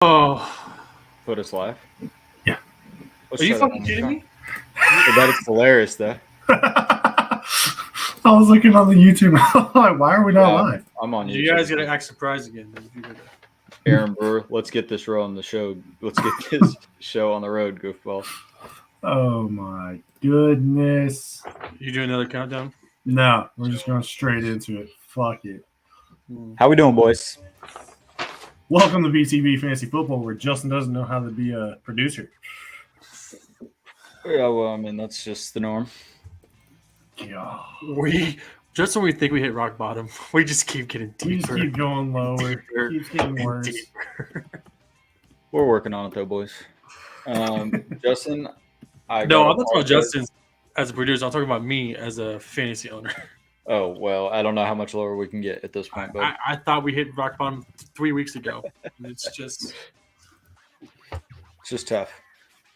Oh, Put us live. Yeah. Let's are you try that fucking one more kidding time. me? That is hilarious, though. I was looking on the YouTube. Why are we not Yeah, live? I'm on You YouTube. guys gotta act surprised again. If you gotta- Aaron Brewer, let's get this rolling. The show. Let's get this show on the road, goofball. Oh my goodness. You do another countdown? No, we're just going straight into it. Fuck it. How we doing, boys? Welcome to BTB Fantasy Football, where Justin doesn't know how to be a producer. Yeah, well, I mean that's just the norm. Yeah. Just when we think we hit rock bottom, we just keep getting We just deeper. keep going lower. Deeper Keeps getting and worse. deeper. We're working on it, though, boys. Justin, No, I'm not talking about apologize. Justin as a producer. I'm talking about me as a fantasy owner. Oh well, I don't know how much lower we can get at this point, but I thought we hit rock bottom 3 weeks ago. It's just it's just tough.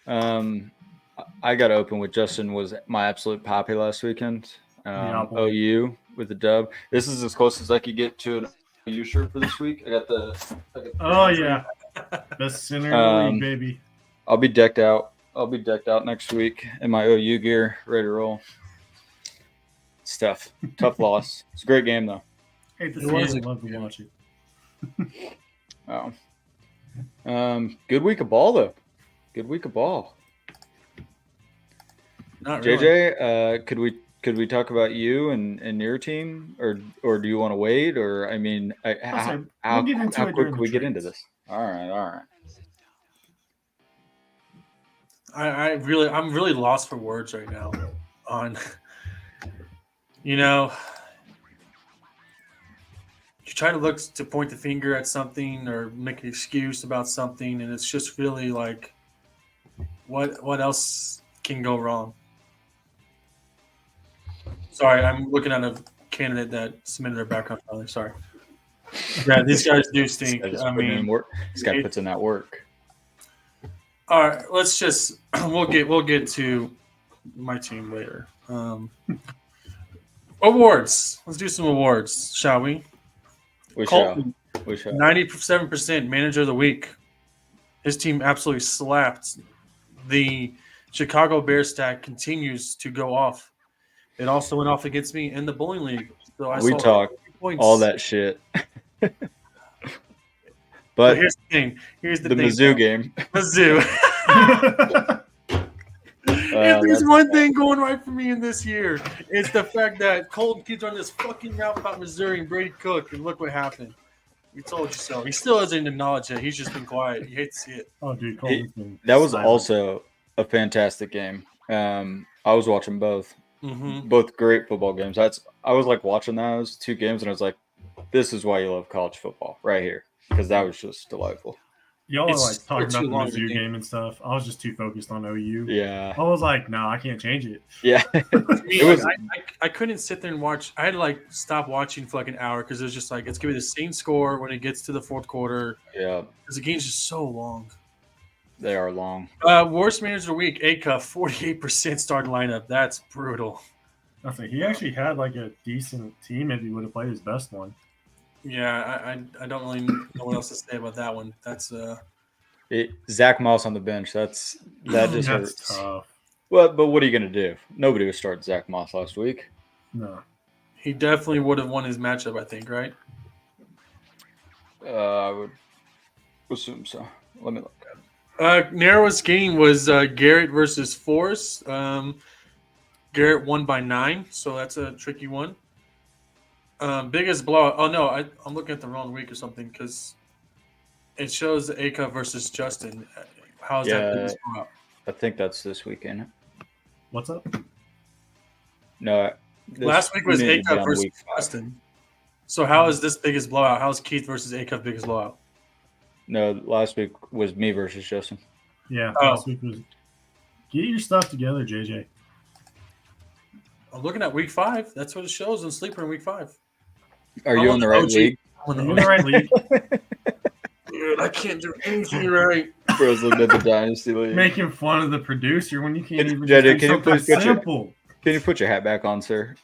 I got to open with Justin was my absolute poppy last weekend. Yeah, boy. OU with the dub. This is as close as I could get to an OU shirt for this week. I got the Oh, yeah. Best center in the league, baby. I'll be decked out. I'll be decked out next week in my OU gear, ready to roll. It's tough. Tough loss. It's a great game, though. Hate to It see was it. a- Love to watch it. Oh. Good week of ball, though. Good week of ball. not really. JJ, could we talk about you and your team, or do you want to wait? Or I mean, We'll get into how it quick during can the we get into trades. this? All right. I'm really lost for words right now on you try to look to point the finger at something or make an excuse about something, and it's just really like what else can go wrong? Sorry, I'm looking at a candidate that submitted their background filing. Sorry. Yeah, these guys do This stink. guy just I putting in mean, work. This guy puts in that work. all right, let's just we'll get to my team later. Awards. Let's do some awards, shall we? We shall. Colton, We shall. 97% manager of the week. His team absolutely slapped. The Chicago Bears stack continues to go off. It also went off against me in the bowling league. So I We saw talked 50 points. All that shit. But But here's the thing. Here's the the thing. Mizzou game. Mizzou. If there's that's- one thing going right for me in this year, it's the fact that Colton keeps on this fucking mouth about Missouri and Brady Cook, and look what happened. We told you so. He still doesn't acknowledge it. He's just been quiet. You hate to see it. Oh, dude, Colton's been That was silent. also a fantastic game. I was watching both. Mm-hmm. Both great football games. I was like watching those two games, and I was like, "This is why you love college football, right here," because that was just delightful. Y'all are It's like talking too about long the to Mizzou think. game and stuff. I was just too focused on OU. Yeah, I was like, no, I can't change it. yeah. It was- I couldn't sit there and watch. I had to like stop watching for like an hour because it was just like it's gonna be the same score when it gets to the fourth quarter Yeah, because the game's just so long. they are long. Worst manager of the week, Acuff, 48% starting lineup. That's brutal. I think he actually had like a decent team if he would have played his best one. Yeah, I don't really know what else to say about that one. That's Zach Moss on the bench. That just That's hurts. tough. Well, but what are you gonna do? Nobody was starting Zach Moss last week. No. he definitely would have won his matchup. I think, right? I would assume so. Let me look. Narrowest game was Garrett versus Force. Garrett won by 9, so that's a tricky one. Biggest blowout. Oh no, I'm looking at the wrong week or something because it shows Acuff versus Justin. How's that Yeah. biggest blowout? I think that's this weekend. What's up? No, Last week was you need to be Acuff on versus week 5. Justin. So how is this biggest blowout? How's Keith versus Acuff biggest blowout? No, last week was me versus Justin. Yeah, Oh. last week was. Get your stuff together, JJ. I'm looking at week 5. That's what it shows in Sleeper in week 5. Are I'm you on on the the right OG. league? Are you in the right league? Dude, I can't do anything right. Bro's looking at the Dynasty League. Making fun of the producer when you can't It's- even JJ, do can you something please put your- simple. Can you put your hat back on, sir?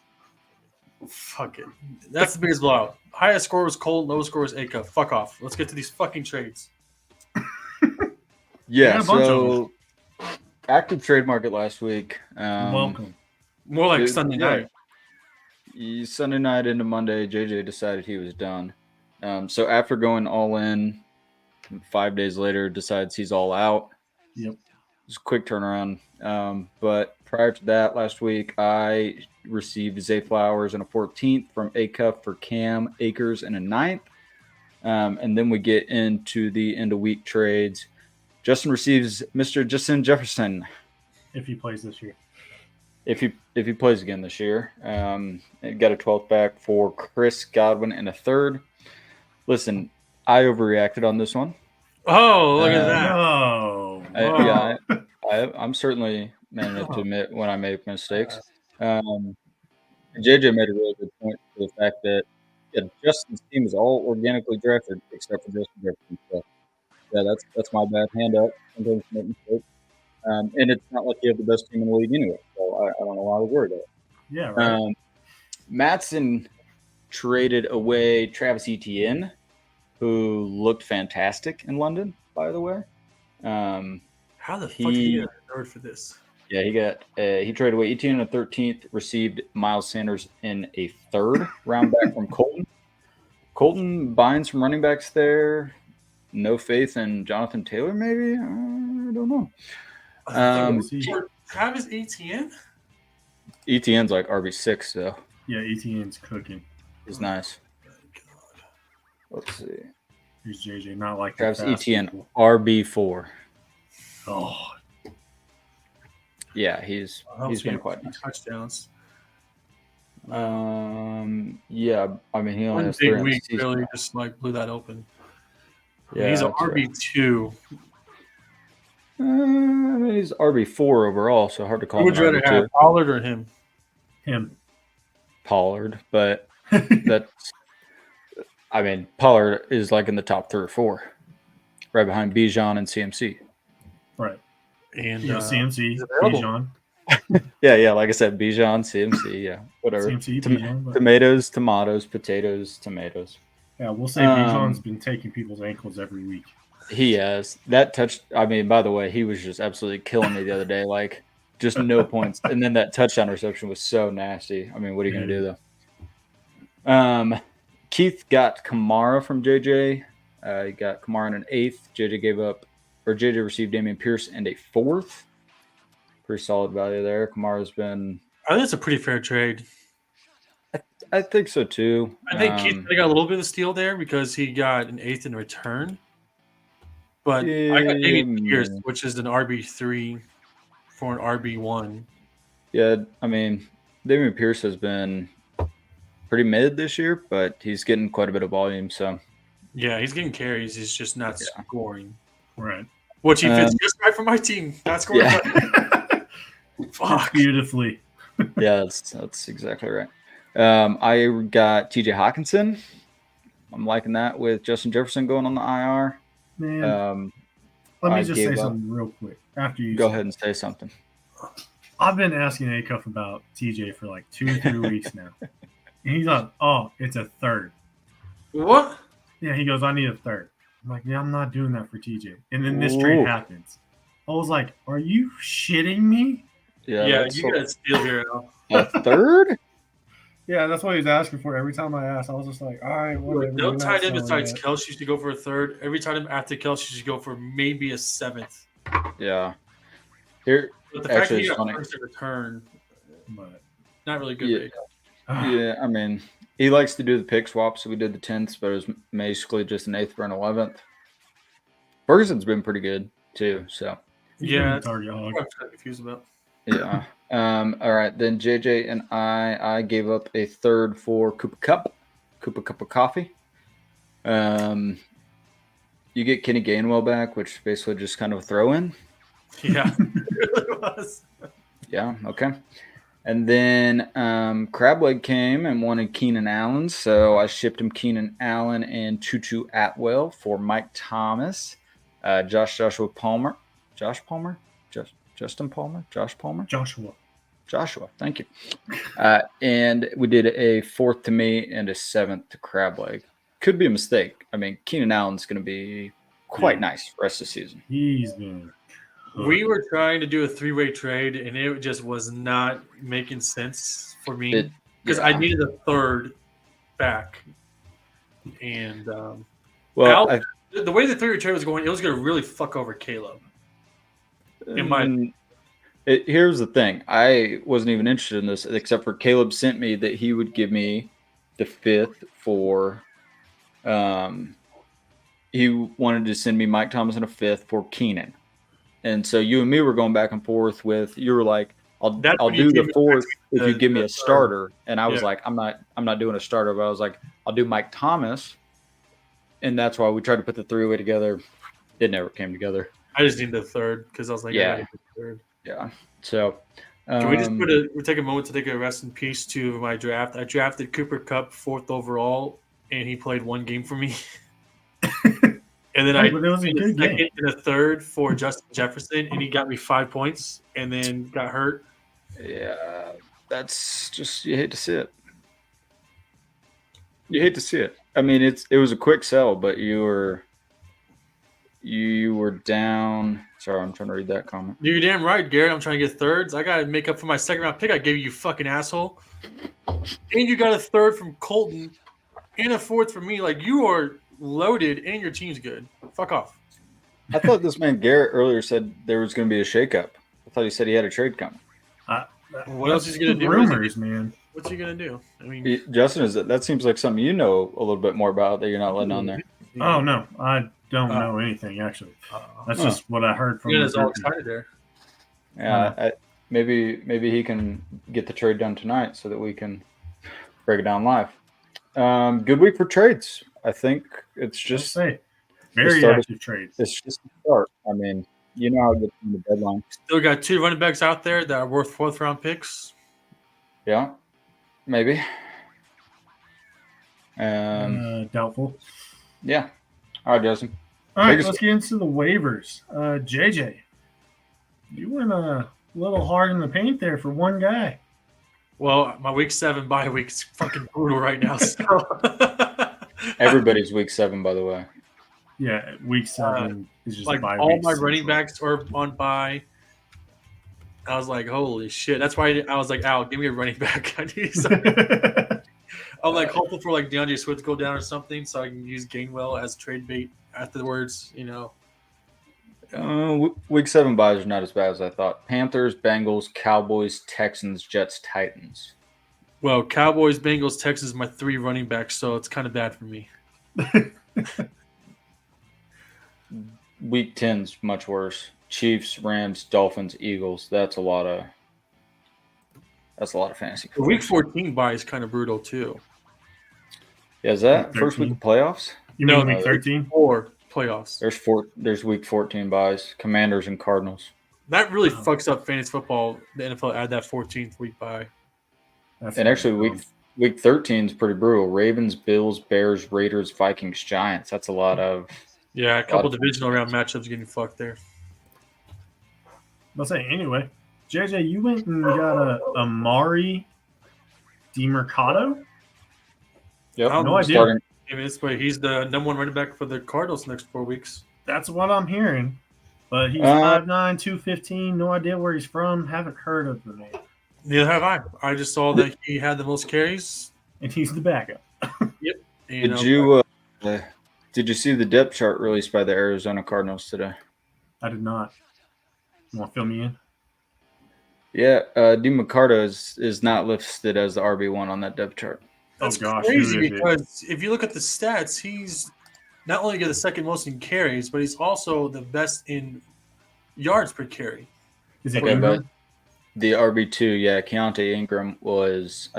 Fuck it. That's the biggest blowout. Highest score was Cole. Lowest score was Acuff. Fuck off. Let's get to these fucking trades. Yeah, a bunch of so active trade market last week. Welcome. More like Dude, Sunday yeah. night. Sunday night into Monday, JJ decided he was done. So after going all in, 5 days later, decides he's all out. Yep. It's a quick turnaround. But prior to that, last week, I received Zay Flowers and a 14th from Acuff for Cam Akers and a 9th. And then we get into the end of week trades. Justin receives Mr. Justin Jefferson If he plays this year. if he plays again this year. Got a 12th back for Chris Godwin and a 3rd. Listen, I overreacted on this one. Oh, look at that. No. I'm certainly man enough to admit when I make mistakes. JJ made a really good point for the fact that Justin's team is all organically drafted except for Justin Jefferson. So, yeah, that's my bad. Hand up. Sometimes you make mistakes. And it's not like you have the best team in the league anyway. So I don't know why I was worried about it. Yeah, right. Mattson traded away Travis Etienne, who looked fantastic in London, by the way. How the fuck did he get a 3rd for this? Yeah, he traded away Etienne in a 13th, received Miles Sanders in a 3rd, round back from Colton. Colton buying some running backs there. No faith in Jonathan Taylor, maybe? I don't know. Travis Etienne? Etienne's like RB6, though. Yeah, Etienne's cooking. He's nice. Let's see. Here's JJ, not like Travis the fast Etienne, people. RB4. Oh, Yeah, he's been quite nice. Touchdowns. Yeah, I mean he only One has big 3 on the week season. really just like blew that open. Yeah, He's an that's right. RB2. I mean, he's RB4 overall, so hard to call Who him would you rather RB2. have, Pollard or him? him. Pollard, but that's I mean Pollard is like in the top 3 or 4, right behind Bijan and CMC. Right. And CMC, he's available. Bijan. Yeah, like I said, Bijan, CMC, yeah, whatever. CMC, Bijan. but- Tomatoes, potatoes, tomatoes. Yeah, we'll say Bijan's been taking people's ankles every week. He has that touch. I mean, by the way, he was just absolutely killing me the other day. Like, just no points. And then that touchdown reception was so nasty. I mean, what are you going to do, though? Keith got Kamara from JJ. He got Kamara in an 8th. JJ received Damian Pierce and a 4th. Pretty solid value there. Kamara's been. I think it's a pretty fair trade. I think so, too. I think Keith got a little bit of steal there because he got an 8th in return. But I got Damian Pierce, which is an RB3 for an RB1. Yeah, I mean, Damian Pierce has been pretty mid this year, but he's getting quite a bit of volume. So Yeah, he's getting carries. He's just not scoring. Right. Which he fits just right for my team. Not scoring. Yeah. Fuck. Beautifully. Yeah, that's exactly right. I got TJ Hawkinson. I'm liking that with Justin Jefferson going on the IR. Man, let me I just gave say up. something real quick. After you Go ahead and say something. I've been asking Acuff about TJ for like 2-3 weeks now. And he's like, oh, it's a 3rd. What? Yeah, he goes, I need a 3rd. I'm like, yeah, I'm not doing that for TJ. And then this trade happens. I was like, are you shitting me? Yeah, you got to steal here. A 3rd? Yeah, that's what he was asking for. Every time I asked, I was just like, all right, whatever. No We're not tight end selling besides that. Kelce should go for a 3rd. Every tight end after Kelce should go for maybe a 7th. Yeah. Here, But the fact that actually, he it's got funny. first in return, But not really good. Yeah. rate. Yeah, I mean, he likes to do the pick swaps. So we did the 10th, but it was basically just an 8th for an 11th. Ferguson's been pretty good, too. So, he's Yeah, been a that's target what hog. I'm kind of confused about. yeah. All right. Then JJ and I gave up a 3rd for Koopa Cup of coffee. You get Kenny Gainwell back, which basically just kind of a throw in. Yeah, it really was. Yeah. Okay. And then Crableg came and wanted Keenan Allen, so I shipped him Keenan Allen and Tutu Atwell for Mike Thomas, Justin Palmer, Joshua. Thank you. And we did a 4th to me and a 7th to Crableg. Could be a mistake. I mean, Keenan Allen's going to be quite nice rest of the season. He's been. We were trying to do a three-way trade, and it just was not making sense for me because I needed a third back. And well, the way the three-way trade was going, it was going to really fuck over Caleb. Here's the thing. I wasn't even interested in this, except for Caleb sent me that he would give me the 5th for he wanted to send me Mike Thomas and a 5th for Keenan. And so you and me were going back and forth with, you were like, I'll do the 4th if you give me a starter. And I was like, I'm not doing a starter, but I was like, I'll do Mike Thomas. And that's why we tried to put the 3-way together. It never came together. I just needed the third because I was like, yeah. Third. Yeah. So can we just take a moment to take a rest in peace to my draft? I drafted Cooper Kupp 4th overall, and he played 1 game for me. And then I was a good second game. and a third for Justin Jefferson, and he got me 5 points, and then got hurt. Yeah, that's just, you hate to see it. You hate to see it. I mean, it was a quick sell, but you were down. Sorry, I'm trying to read that comment. You're damn right, Garrett. I'm trying to get thirds. I got to make up for my second round pick I gave you fucking asshole. And you got a third from Colton and a 4th from me. Like, you are loaded and your team's good. Fuck off. I thought this man Garrett earlier said there was going to be a shakeup. I thought he said he had a trade coming. What else is he going to do? Rumors, man. What's he going to do? I mean, Justin, that seems like something you know a little bit more about that you're not letting on there. Oh, no. I don't know anything, actually. That's just what I heard from all excited there. Yeah, maybe he can get the trade done tonight so that we can break it down live. Good week for trades. I think it's just very active trades. It's just a start. I mean, you know how it gets in the deadline. Still got 2 running backs out there that are worth 4th round picks. Yeah, maybe. Doubtful. Yeah. All right, Justin. All right, let's get into the waivers. JJ, you went a little hard in the paint there for one guy. Well, my week 7 bye week's fucking brutal right now. So. Everybody's week 7, by the way. Yeah, week 7 is just like bye all week my 6. running backs are on bye. I was like, holy shit! That's why I was like, Al, give me a running back. I need something. I'm like hoping for like DeAndre Swift to go down or something, so I can use Gainwell as trade bait afterwards. You know. Week 7 buys are not as bad as I thought. Panthers, Bengals, Cowboys, Texans, Jets, Titans. Well, Cowboys, Bengals, Texans, my 3 running backs, so it's kind of bad for me. Week 10's much worse. Chiefs, Rams, Dolphins, Eagles. That's a lot of fantasy. The week 14 bye is kind of brutal too. Yeah, is that first week of playoffs? You mean week 13? 4 playoffs. There's week 14 buys. Commanders and Cardinals. That really fucks up fantasy football. The NFL add that 14th week bye. And actually, week 13 is pretty brutal. Ravens, Bills, Bears, Raiders, Vikings, Giants. That's a lot of. Yeah, a couple divisional round matchups getting fucked there. I'll say anyway, JJ, you went and got a Amari DiMercato? Yep. No idea. But he's the number 1 running back for the Cardinals the next 4 weeks. That's what I'm hearing. But he's 5'9", 215. No idea where he's from. Haven't heard of the name. Neither have I. I just saw that he had the most carries. And he's the backup. Yep. Did you see the depth chart released by the Arizona Cardinals today? I did not. You want to fill me in? Yeah, DiMercato is not listed as the RB1 on that depth chart. That's crazy because if you look at the stats, he's not only got the second most in carries, but he's also the best in yards per carry. Is it Ingram? But the RB2, yeah, Keontae Ingram was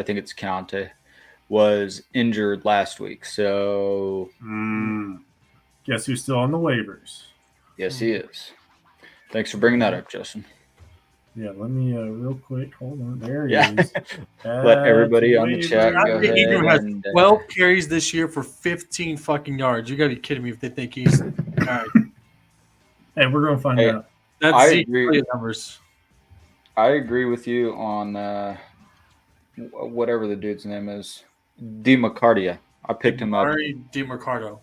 injured last week. So guess who's still on the waivers? Yes, he is. Thanks for bringing that up, Justin. Yeah, let me real quick. Hold on. There he is. Let everybody on the chat go ahead. Ingram has 12 carries this year for 15 fucking yards. You got to be kidding me if they think he's all right. Hey, we're going to find out. That's the numbers. I agree with you on whatever the dude's name is. DiMercato. I picked him up. DiMercato.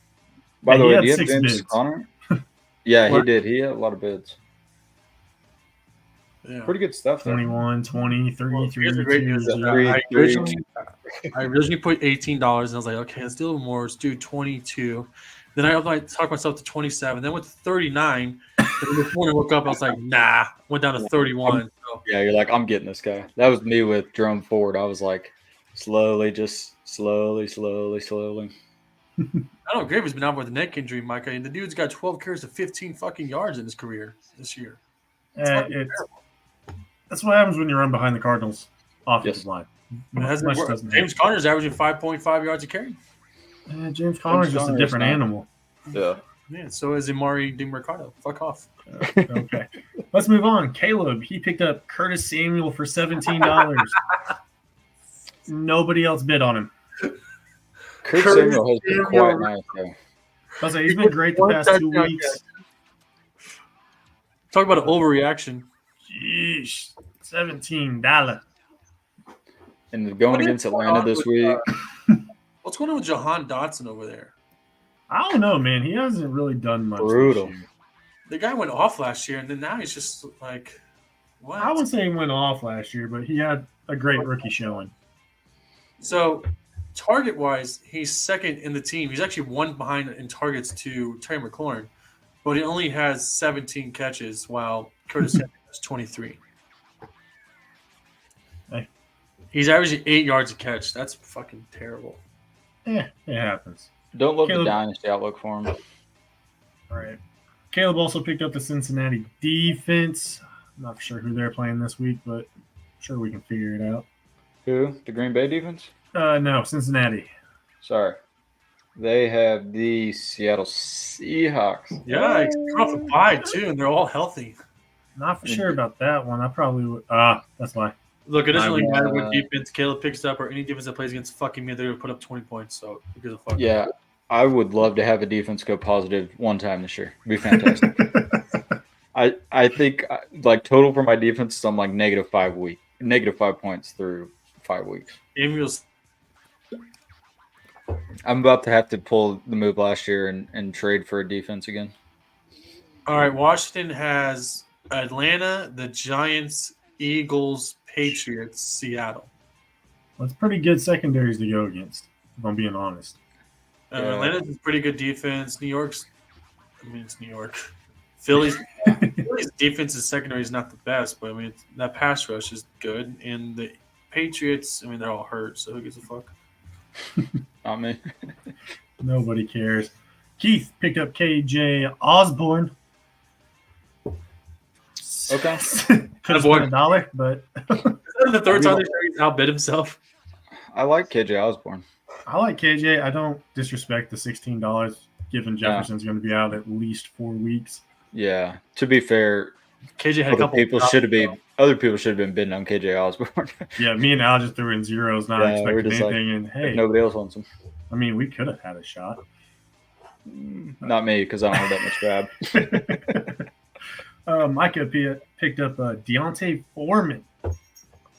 By the way, do you have James Conner? Yeah, he What? did. He had a lot of bids. Yeah. Pretty good stuff though. 21, 20, 3, Well, 3, here's the great news. 2, Three, I three. originally put $18, and I was like, okay, let's do more. Let's do 22. Then I talked myself to 27. Then went to 39. And this morning I woke up, I was like, nah. Went down to 31. So, Yeah, you're like, I'm getting this guy. That was me with Jerome Ford. I was like, slowly. I don't agree if he's been out with a neck injury, Micah. And the dude's got 12 carries to 15 fucking yards in his career this year. That's what happens when you run behind the Cardinals' offensive Yes. line. James Conner's averaging 5.5 yards a carry. James Conner's just a Conner's different not- animal. Yeah. Yeah, so is Amari DiMercado. Fuck off. Okay. Let's move on. Caleb, he picked up Curtis Samuel for $17. Nobody else bid on him. Kurt Curtis Samuel has been Samuel. quite nice though. I was like, he's been great the past 2 weeks. Talk about an overreaction. Jeez, $17. And going What is against going Atlanta on this with, week, What's going on with Jahan Dotson over there? I don't know, man. He hasn't really done much. Brutal. This year. The guy went off last year, and then now he's just like, what? I wouldn't say he went off last year, but he had a great rookie showing. So, target-wise, he's second in the team. He's actually one behind in targets to Terry McLaurin, but he only has 17 catches, while Curtis Samuel has 23. Hey. He's averaging 8 yards a catch. That's fucking terrible. Yeah, it happens. don't love Caleb- the dynasty outlook for him. All right. Caleb also picked up the Cincinnati defense. I'm not sure who they're playing this week, but I'm sure we can figure it out. Who? The Green Bay defense? No, Cincinnati. Sorry. They have the Seattle Seahawks. Yeah, he's coming off a bye, too, and they're all healthy. Not for sure about that one. I probably would. That's why. Look, it doesn't really matter what Uh, defense Caleb picks up or any defense that plays against fucking me. They're going to put up 20 points, so who gives a fuck? Yeah, I would love to have a defense go positive one time this year. It'd be fantastic. I think like total for my defense, I'm like negative 5 points through 5 weeks. Samuel's I'm about to have to pull the move last year and trade for a defense again. all right. Washington has Atlanta, the Giants, Eagles, Patriots, Seattle. That's pretty good secondaries to go against, if I'm being honest. Yeah. Atlanta's a pretty good defense. New York's, I mean, it's New York. Philly's defense and secondary is not the best, but I mean, that pass rush is good. And the Patriots, I mean, they're all hurt, so who gives a fuck? Not me. Nobody cares. Keith picked up KJ Osborne. Okay. Could have spent $1, but Is that the third time he's outbid himself? I like KJ Osborne. I like KJ. I don't disrespect the $16, given Jefferson's going to be out at least 4 weeks. Yeah. To be fair, KJ had a other couple. people should have been bidding on KJ Osborne. Yeah, me and Al just threw in zeros, not Yeah, we're expecting just like, anything. And hey, Nobody else wants him. I mean, we could have had a shot. Not me, because I don't have that much grab. Micah picked up Deontay Foreman.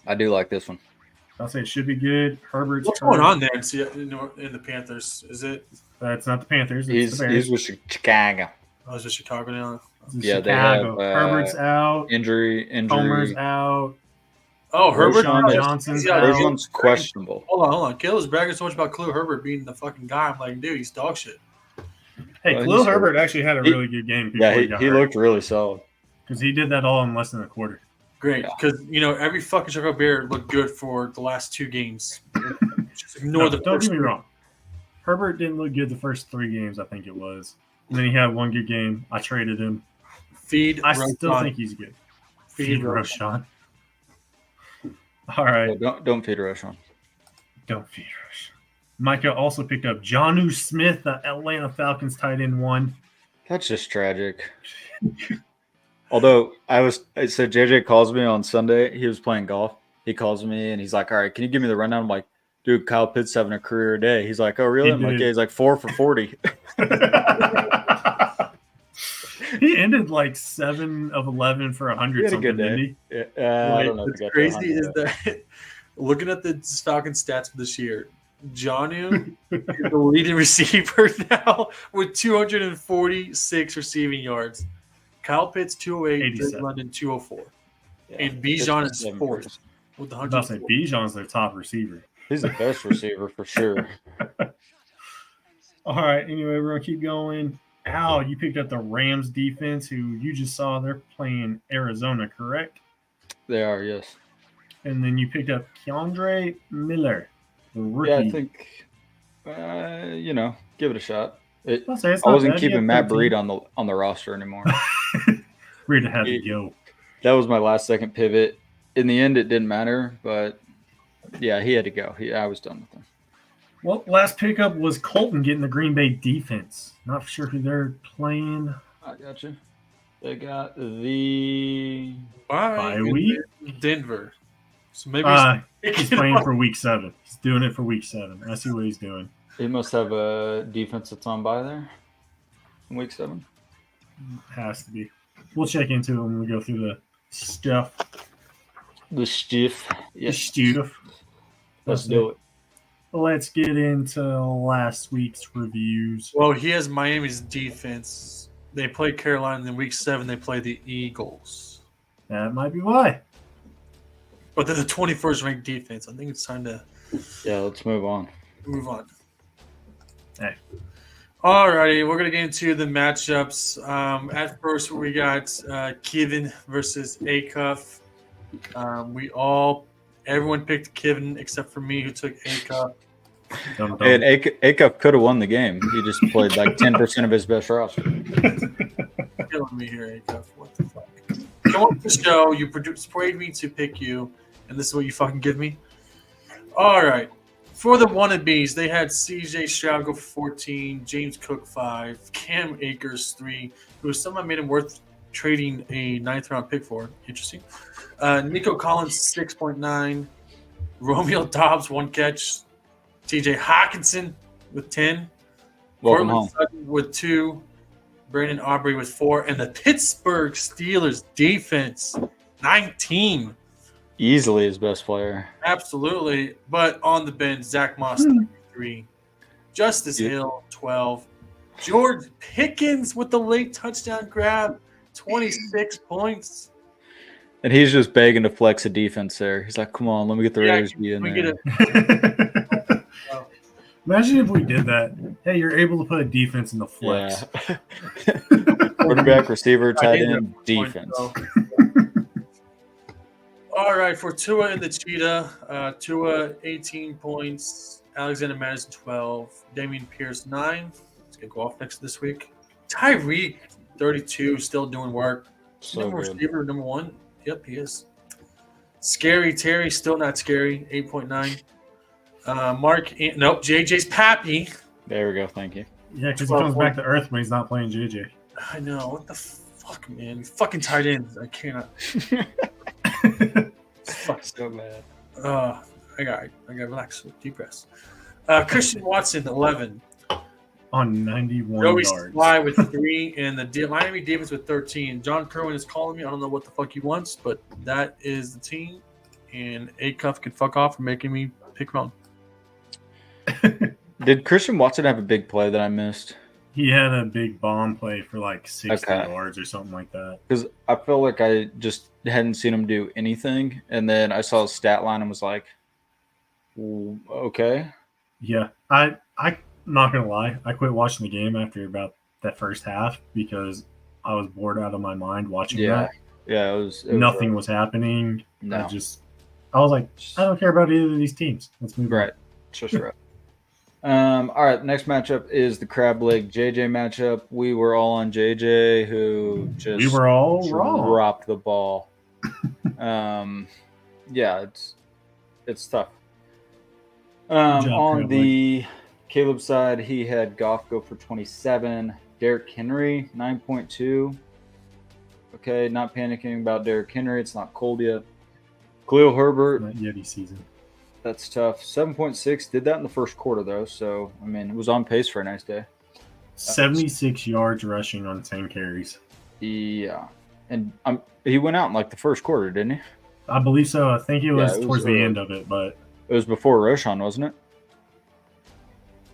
I do like this one. I'll say it should be good. Herbert's What's hurt. going on there in the Panthers? Is it? It's not the Panthers. It's He's the Bears. with Chicago. Oh, is it Chicago now? It's Yeah, they Chicago. have, Herbert's out. Injury. Homer's out. Oh, Herbert. Roshan Johnson's Yeah, out. Those one's questionable. Hold on. Caleb's bragging so much about Khalil Herbert being the fucking guy. I'm like, dude, he's dog shit. Hey, Well, Khalil he's Herbert actually had a He- really good game before Yeah, he got he looked really solid. because he did that all in less than a quarter. Great, because every fucking Chicago Bear looked good for the last 2 games. Just ignore No, the don't first get me two. wrong. Herbert didn't look good the first 3 games, I think it was. And then he had one good game. I traded him. Feed. I still Roshan. think he's good. Feed Feed Roshan. Roshan. All right. Don't feed Roshan. Don't feed Roshan. Micah also picked up Jonnu Smith, the Atlanta Falcons tight end 1. That's just tragic. Although so JJ calls me on Sunday. He was playing golf. He calls me and he's like, "All right, can you give me the rundown?" I'm like, "Dude, Kyle Pitts having a career day." He's like, "Oh, really?" He I'm like, did. "Yeah." He's like 4 for 40. He ended like 7 of 11 for 100 He had a something, good day. didn't he? I don't know if What's he got crazy that is that looking at the Falcons stats for this year, Jonnu is the leading receiver now with 246 receiving yards. Kyle Pitts 208, Drake 87. London 204, Yeah, and Bijan is 57 fourth first. with I'm about to say 140. Bijan's their top receiver. He's the best receiver for sure. All right. Anyway, we're gonna keep going. Al, you picked up the Rams defense, who you just saw they're playing Arizona, correct? They are, yes. And then you picked up Keandre Miller, the rookie. Yeah, I think give it a shot. I'll say it's I not wasn't bad. He keeping had Matt 13. Breed on the roster anymore. Breed had to go. That was my last second pivot. In the end, it didn't matter, but yeah, he had to go. I was done with him. Well, last pickup was Colton getting the Green Bay defense. Not sure who they're playing. I got you. They got the Bye week? Denver. So maybe He's playing for week 7. He's doing it for week 7. I see what he's doing. He must have a defense that's on by there in week 7. Has to be. We'll check into it when we go through the stuff. The stiff. The Yes. stuff. Let's do it. Let's get into last week's reviews. Well, he has Miami's defense. They play Carolina in week 7. They play the Eagles. That might be why. But they're the 21st ranked defense. I think it's time to Yeah, let's move on. move on. Hey. Alrighty, we're gonna get into the matchups. At first, we got Kevin versus Acuff. Everyone picked Kevin except for me, who took Acuff. And Acuff could have won the game. He just played like 10% of his best roster. Killing me here, Acuff. What the fuck? Come on the show. You persuade me to pick you, and this is what you fucking give me. All right. For the wannabes, they had CJ Stroud go for 14, James Cook 5, Cam Akers 3, who somehow made him worth trading a 9th round pick for. Interesting. Nico Collins 6.9, Romeo Dobbs 1 catch, TJ Hawkinson with 10, Welcome Cortland home. Sutton with 2, Brandon Aubrey with 4, and the Pittsburgh Steelers defense 19. Easily his best player. Absolutely. But on the bench, Zach Moss 3, Justice Hill 12, George Pickens with the late touchdown grab 26 points. And he's just begging to flex a defense there. He's like, come on, let me get the Raiders beat in We there. get it. Imagine if we did that. Hey, you're able to put a defense in the flex. Yeah. Quarterback, receiver, I tight think end, that's the point, defense. though. All right, for Tua and the Cheetah, Tua 18 points, Alexander Madison 12, Damian Pierce 9. He's going to go off next this week. Tyreek 32, still doing work. So Number good. receiver, number 1. Yep, he is. Scary Terry, still not scary, 8.9. JJ's Pappy. There we go. Thank you. Yeah, because he comes back to earth when he's not playing JJ. I know. What the fuck, man? Fucking tight ends. I cannot. Fuck. So bad. I got relax. Deep breaths. Christian Watson, 11. On 91 Joey yards. Sly with 3, and the Miami Davis with 13. John Kerwin is calling me. I don't know what the fuck he wants, but that is the team. And Acuff can fuck off for making me pick wrong. Did Christian Watson have a big play that I missed? He had a big bomb play for like 60 Okay. yards or something like that. Because I feel like I just hadn't seen him do anything. And then I saw his stat line and was like, "Ooh, okay. Yeah, I'm not gonna lie. I quit watching the game after about that first half because I was bored out of my mind watching Yeah. that. Yeah, it was Nothing was happening. No. I was like, I don't care about either of these teams. Let's move on. Right. Just right. All right. Next matchup is the Crab Leg JJ matchup. We were all on JJ, who just We were all wrong. dropped the ball. Yeah, it's tough. job, On Crab the Caleb side, he had Goff go for 27, Derrick Henry 9.2. Okay, not panicking about Derrick Henry. It's not cold yet. Khalil Herbert, Not Yeti season. that's tough. 7.6. Did that in the first quarter, though. So, I mean, it was on pace for a nice day. 76 yards rushing on 10 carries. Yeah. And he went out in like the first quarter, didn't he? I believe so. I think it was it was towards the early. end of it, but It was before Roshan, wasn't it?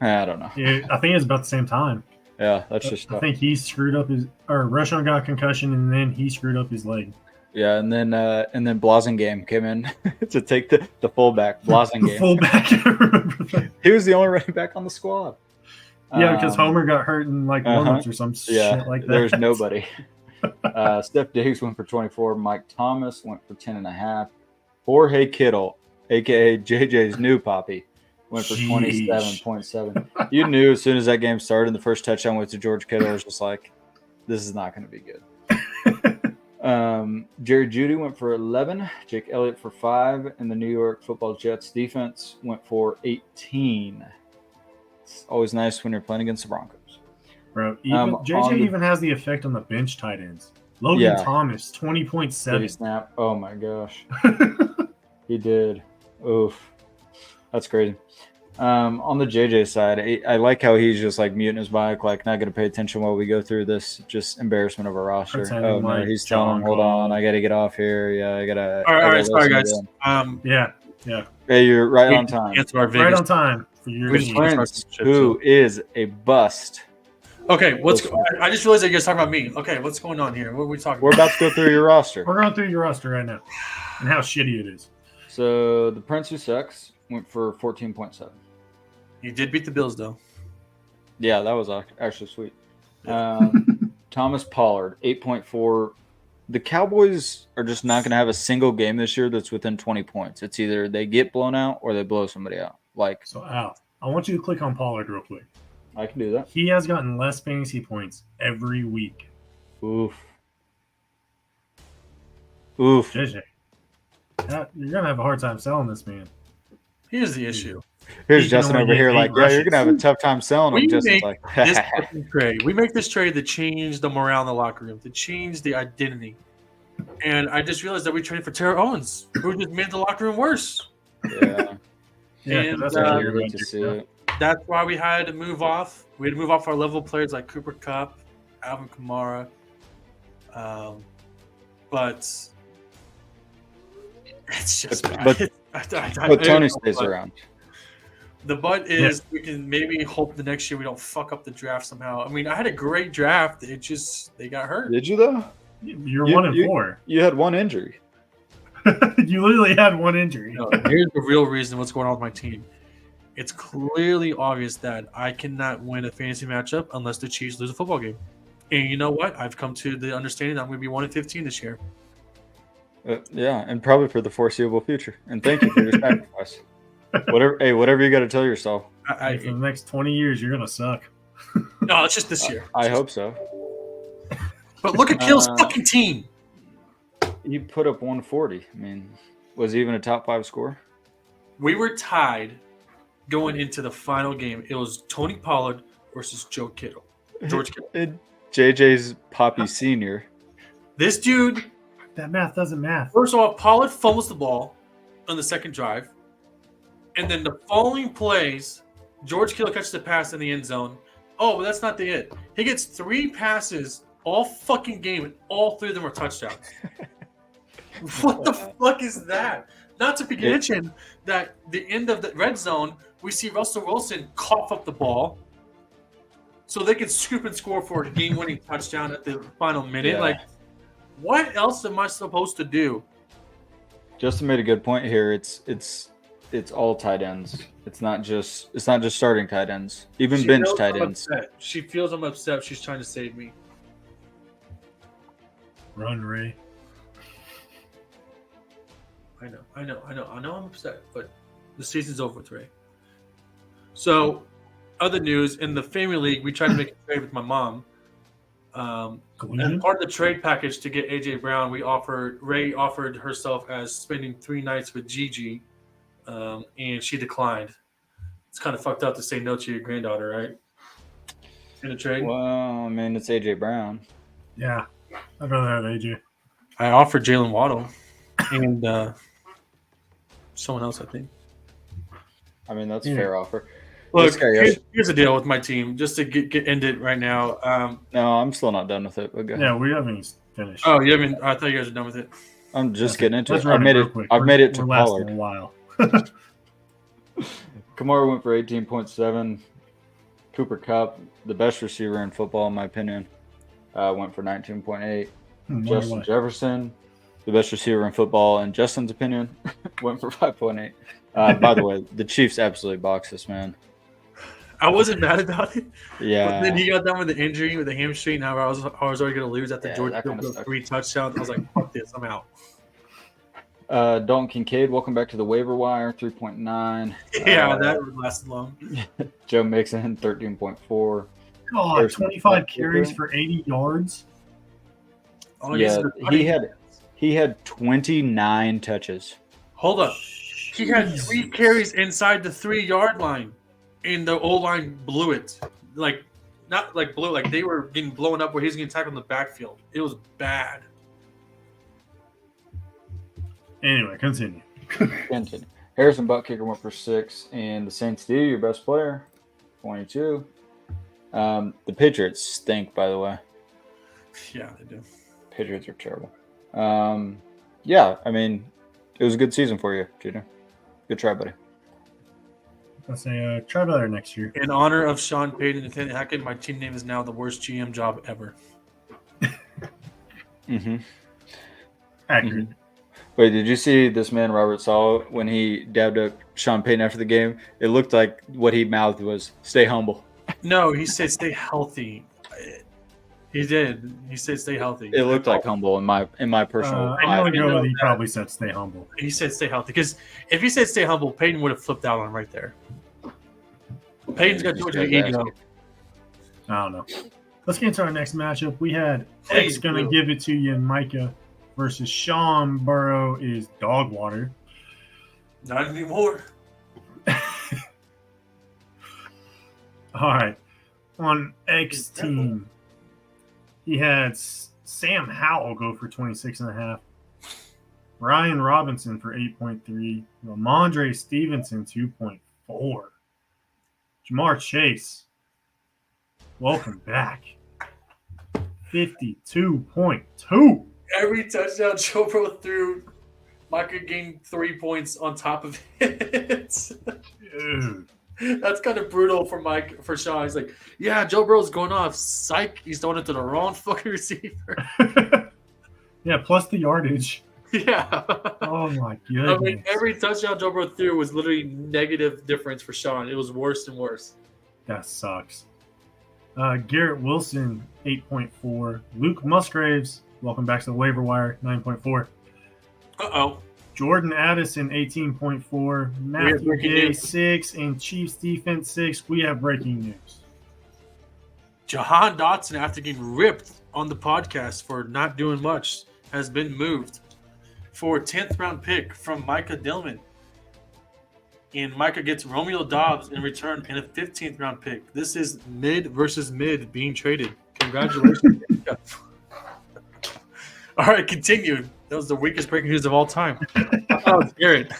I don't know. Yeah, I think it's about the same time. Yeah, that's just I tough. think he screwed up his, or Rashawn got a concussion, and then he screwed up his leg. Yeah, and then Blasingame came in to take the fullback. The Blasingame. fullback. I remember that. He was the only running back on the squad. Yeah, because Homer got hurt in like warm-ups or some Yeah, shit like that. there's nobody. Steph Diggs went for 24. Mike Thomas went for 10.5. Jorge Kittle, a.k.a. JJ's new poppy, went for 27.7. You knew as soon as that game started and the first touchdown went to George Kittle, it was just like, this is not going to be good. Jerry Jeudy went for 11. Jake Elliott for 5. And the New York Football Jets defense went for 18. It's always nice when you're playing against the Broncos. Bro, JJ even has the effect on the bench tight ends. Logan Thomas, 20.7. Snap. Oh my gosh. He did. Oof. That's crazy. On the JJ side, I like how he's just like muting his mic, like not going to pay attention while we go through this just embarrassment of our roster. Pretending No, like he's telling him, hold on, I got to get off here. Yeah, I got to. All right, sorry guys. Yeah. Hey, you're right on time. Answer our Right Vegas. on time for your We just team. learned- Prince, who is a bust. Okay, I just realized that you guys talking about me. Okay, what's going on here? What are we talking We're about? about to go through your roster. We're going through your roster right now and how shitty it is. So the Prince who sucks went for 14.7. You did beat the Bills, though. Yeah, that was actually sweet. Thomas Pollard, 8.4. The Cowboys are just not going to have a single game this year that's within 20 points. It's either they get blown out or they blow somebody out. Like, So, Al, I want you to click on Pollard real quick. I can do that. He has gotten less fantasy points every week. Oof. Oof. JJ, you're going to have a hard time selling this man. Here's the issue. Here's He can Justin only over get here 8 like, yeah, you're going to have a rushes. tough time selling We him. Justin's make like, This fucking trade. We make this trade to change the morale in the locker room, to change the identity. And I just realized that we traded for Terrell Owens, who just made the locker room worse. yeah. Yeah, 'cause And, that's uh, what I you're hate going to to see do. it. That's why we had to move off. We had to move off our level players like Cooper Kupp, Alvin Kamara. But it's just But Tony stays around. The but is we can maybe hope the next year we don't fuck up the draft somehow. I mean, I had a great draft. It just they got hurt. Did you, though? You're You- 1-4. You had one injury. You literally had one injury. No, here's the real reason what's going on with my team. It's clearly obvious that I cannot win a fantasy matchup unless the Chiefs lose a football game. And you know what? I've come to the understanding that I'm going to be 1-15 this year. Yeah, and probably for the foreseeable future. And thank you for your sacrifice. Whatever you got to tell yourself. For the next 20 years, you're going to suck. No, it's just this year. I hope so. But look at Kill's fucking team. You put up 140. I mean, was he even a top 5 score? We were tied going into the final game. It was Tony Pollard versus George Kittle. JJ's Poppy Senior. This dude, That math doesn't math. first of all, Pollard fumbles the ball on the second drive. And then the following plays, George Kittle catches the pass in the end zone. Oh, but that's not the it. He gets 3 passes all fucking game, and all 3 of them are touchdowns. What the fuck is that? Not to mention that the end of the red zone, we see Russell Wilson cough up the ball so they can scoop and score for a game-winning touchdown at the final minute. Yeah. Like, what else am I supposed to do? Justin made a good point here. It's all tight ends. It's not just starting tight ends. Even She bench feels tight I'm ends. upset. She feels I'm upset. She's trying to save me. Run, Ray. I know I'm upset, but the season's over with Ray. So, other news, in the Family League, we tried to make a trade with my mom. And Collusion? part of the trade package to get AJ Brown, Ray offered herself as spending 3 nights with Gigi, and she declined. It's kind of fucked up to say no to your granddaughter, right? In a trade. Well, I mean, it's AJ Brown. Yeah. I'd rather have AJ. I offered Jalen Waddle and someone else, I think. I mean, that's a fair offer. Look, This guy, here's the deal with my team. Just to get end it right now. No, I'm still not done with it. But go ahead. Yeah, we haven't finished. Oh, you haven't? I thought you guys were done with it. I'm just Okay, getting into let's it. run I've made real it. quick. I've made it to We're lasting Pollard. a while. Kamara went for 18.7. Cooper Kupp, the best receiver in football, in my opinion, went for 19.8. Justin Jefferson, the best receiver in football, in Justin's opinion, went for 5.8. By the way, the Chiefs absolutely boxed this man. I wasn't mad about it. Yeah. But then he got done with the injury, with the hamstring. Now I was already going to lose after Yeah, George that Hill kinda put 3 touchdowns. I was like, fuck this, I'm out. Dalton Kincaid, welcome back to the waiver wire, 3.9. Yeah, that lasted long. Joe Mixon, 13.4. God, 25 carries for 80 yards. All Yeah, he is he had 29 touches. Hold up. He had 3 carries inside the 3-yard line, and the O-line blew it. Not like blew, like they were getting blown up where he was getting tackled in the backfield. It was bad. Anyway, continue. Harrison Buttkicker went for 6, and the Saints D, your best player, 22. The Patriots stink, by the way. Yeah, they do. Patriots are terrible. Yeah, I mean, it was a good season for you, Junior. Good try, buddy. I'll say try better next year. In honor of Sean Payton and Nathaniel Hackett, my team name is now the worst GM job ever. Mm-hmm. Accurate. Mm-hmm. Wait, did you see this man, Robert Saleh, when he dabbed up Sean Payton after the game? It looked like what he mouthed was, stay humble. No, he said stay healthy. He did. He said stay healthy. It looked like humble in my personal I know know he that. probably said stay humble. He said stay healthy. Because if he said stay humble, Payton would have flipped out on him right there. Payton's got too much of an ego. I don't know. Let's get into our next matchup. We had Please X going to do. give it to you, and Micah versus Sean Burrow is dog water. Not anymore. All right. On X team, he had Sam Howell go for 26.5. Ryan Robinson for 8.3. Ramondre Stevenson, 2.4. Jamar Chase, welcome back. 52.2. Every touchdown Joe Burrow threw, Micah gained 3 points on top of it. Dude. That's kind of brutal for Sean. He's like, yeah, Joe Burrow's going off. Psych, he's throwing it to the wrong fucking receiver. Yeah, plus the yardage. Yeah. Oh my goodness. I mean, every touchdown Joe Burrow threw was literally negative difference for Sean. It was worse and worse. That sucks. Garrett Wilson, 8.4. Luke Musgraves, welcome back to the waiver wire, 9.4. Uh-oh. Jordan Addison, 18.4. Matthew Gay, 6. And Chiefs defense, 6. We have breaking news. Jahan Dotson, after getting ripped on the podcast for not doing much, has been moved for a 10th round pick from Micah Dillman. And Micah gets Romeo Dobbs in return and a 15th round pick. This is mid versus mid being traded. Congratulations. All right, continue. That was the weakest breaking news of all time. Oh, it's Garrett.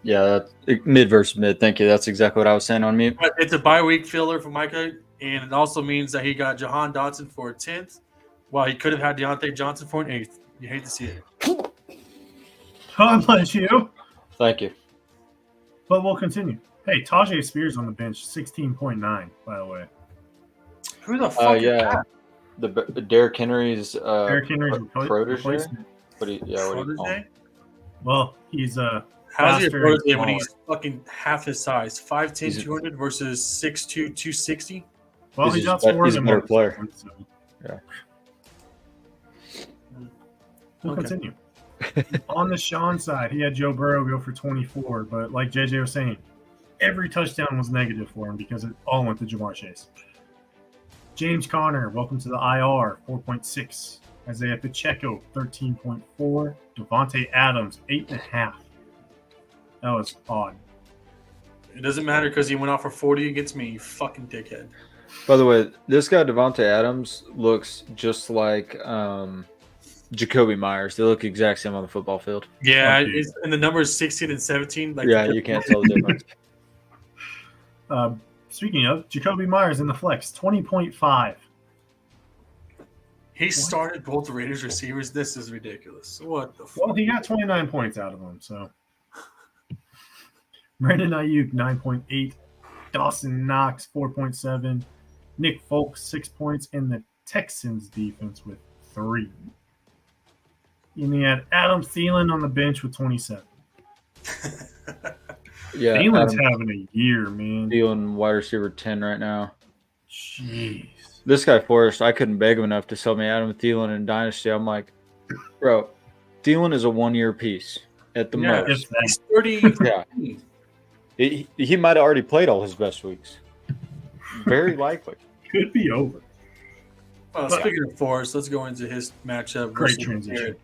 Yeah, mid versus mid. Thank you. That's exactly what I was saying on mute. But it's a bye week filler for Micah, and it also means that he got Jahan Dotson for a 10th, while he could have had Deontay Johnson for an 8th. You hate to see it. God bless you. Thank you. But we'll continue. Hey, Tajay Spears on the bench, 16.9, by the way. Who the fuck is Yeah, that? the Derrick Henry's Derrick Henry's protege. replacement. What do you call him? Protege? Well, he's How's he a faster protege and when he's fucking half his size? 5'10", He's a- 200 versus 6'2", 260? well, He's he's just outscored he's a him better on player. this one, so. Yeah. We'll Okay. continue. On the Sean side, he had Joe Burrow go for 24, but like JJ was saying, every touchdown was negative for him because it all went to Jamar Chase. James Conner, welcome to the IR, 4.6. Isaiah Pacheco, 13.4. Devontae Adams, 8.5. That was odd. It doesn't matter because he went off for 40 against me, you fucking dickhead. By the way, this guy Devontae Adams looks just like Jacoby Myers. They look exact same on the football field. Yeah, Oh, dude. and the numbers 16 and 17. Like, Yeah, you can't tell the difference. Speaking of, Jacoby Myers in the flex, 20.5. He started both Raiders receivers. This is ridiculous. What the fuck? Well, he got 29 points out of them, so. Brandon Ayuk, 9.8. Dawson Knox, 4.7. Nick Folk, 6 points. And the Texans defense with 3. And he had Adam Thielen on the bench with 27. Yeah, Thielen's Adam having a year, man. Thielen, wide receiver 10 right now. Jeez. This guy Forrest, I couldn't beg him enough to sell me Adam Thielen in Dynasty. I'm like, bro, Thielen is a 1-year piece at the Yeah, most. If that, He's 30. Yeah. He might have already played all his best weeks. Very likely. could be over. Well, speaking of Forrest, let's go into his matchup. Great versus transition.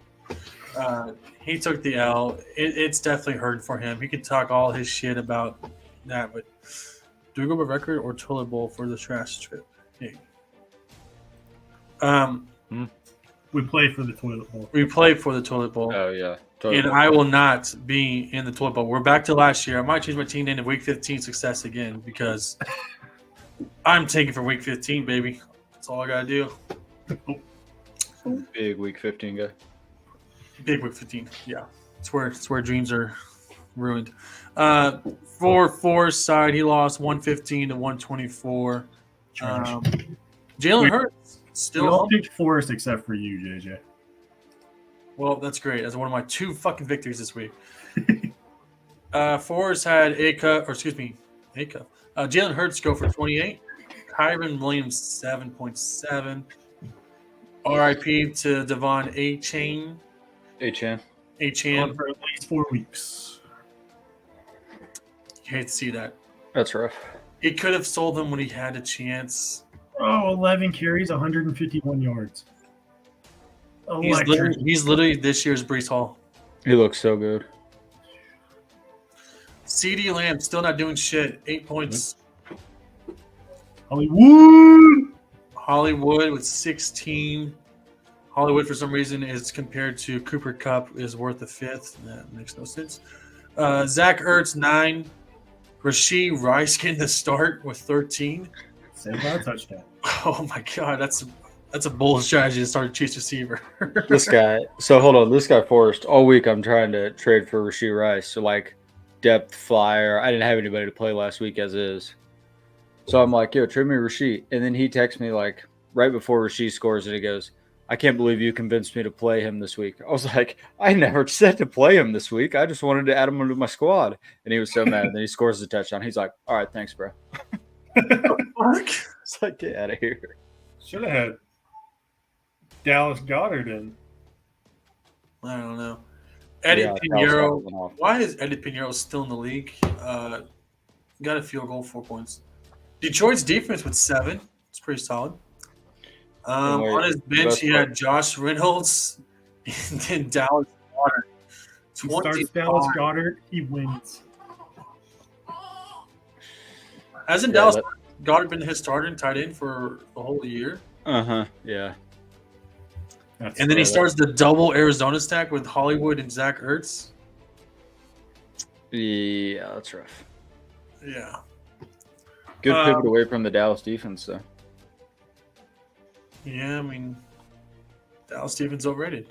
Garrett. He took the L. It's definitely hurt for him. He could talk all his shit about that, but do we go by record or toilet bowl for the trash trip? Hey. We play for the toilet bowl. We play for the toilet bowl. Oh, yeah. And I will not be in the toilet bowl. We're back to last year. I might change my team name to Week 15 Success again because I'm taking for Week 15, baby. That's all I got to do. Big Week 15 guy. Big Week 15. Yeah. It's where dreams are ruined. For Forrest's side, he lost 115 to 124. Jalen Hurts We still all home. picked Forrest except for you, JJ. Well, that's great. That's one of my 2 fucking victories this week. Forrest had Jalen Hurts go for 28. Kyron Williams 7.7. RIP to Devon A-Chain. H.N. A-Chan. On for at least 4 weeks. You hate to see that. That's rough. He could have sold him when he had a chance. Oh, 11 carries, 151 yards. Electric. He's literally this year's Brees Hall. He looks so good. CeeDee Lamb still not doing shit. 8 points. Hollywood. Hollywood with 16. Hollywood, for some reason, is compared to Cooper Kupp is worth a 5th. That makes no sense. Zach Ertz, 9. Rashee Rice getting the start with 13. Saved by a touchdown. Oh, my God. That's a bold strategy to start a Chiefs receiver. This guy. So hold on. This guy Forrest. All week I'm trying to trade for Rashee Rice. So like depth flyer. I didn't have anybody to play last week as is. So I'm like, yo, trade me Rashee. And then he texts me like right before Rashee scores and he goes, I can't believe you convinced me to play him this week. I was like, I never said to play him this week. I just wanted to add him into my squad. And he was so mad. And then he scores the touchdown. He's like, all right, thanks, bro. Fuck. It's like, get out of here. Should have had Dallas Goddard in. I don't know. Eddie Yeah, Pinheiro. went off. Why is Eddie Pinheiro still in the league? Got a field goal, 4 points. Detroit's defense with 7. It's pretty solid. On his bench, he had Josh Reynolds and then Dallas Goddard. He starts Dallas Goddard, he wins. Hasn't Yeah, Dallas Goddard been his starter and tight end for the whole year? Uh-huh. Yeah. And then he starts the double Arizona stack with Hollywood and Zach Ertz. Yeah, that's rough. Yeah. Good pivot away from the Dallas defense, though. Yeah, I mean, Dallas defense overrated.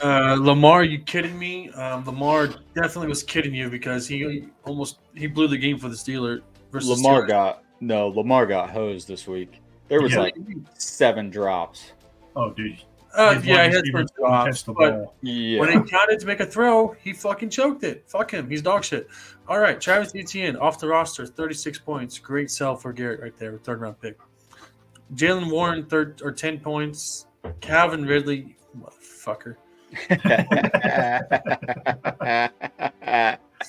Lamar, you kidding me? Lamar definitely was kidding you because he blew the game for the Steelers. Lamar got hosed this week. There was like 7 drops. Oh, dude. Yeah, he had some drops, but Yeah. when it counted to make a throw, he fucking choked it. Fuck him. He's dog shit. All right, Travis Etienne off the roster, 36 points. Great sell for Garrett right there, 3rd-round pick. Jalen Warren, 10 points. Calvin Ridley, motherfucker.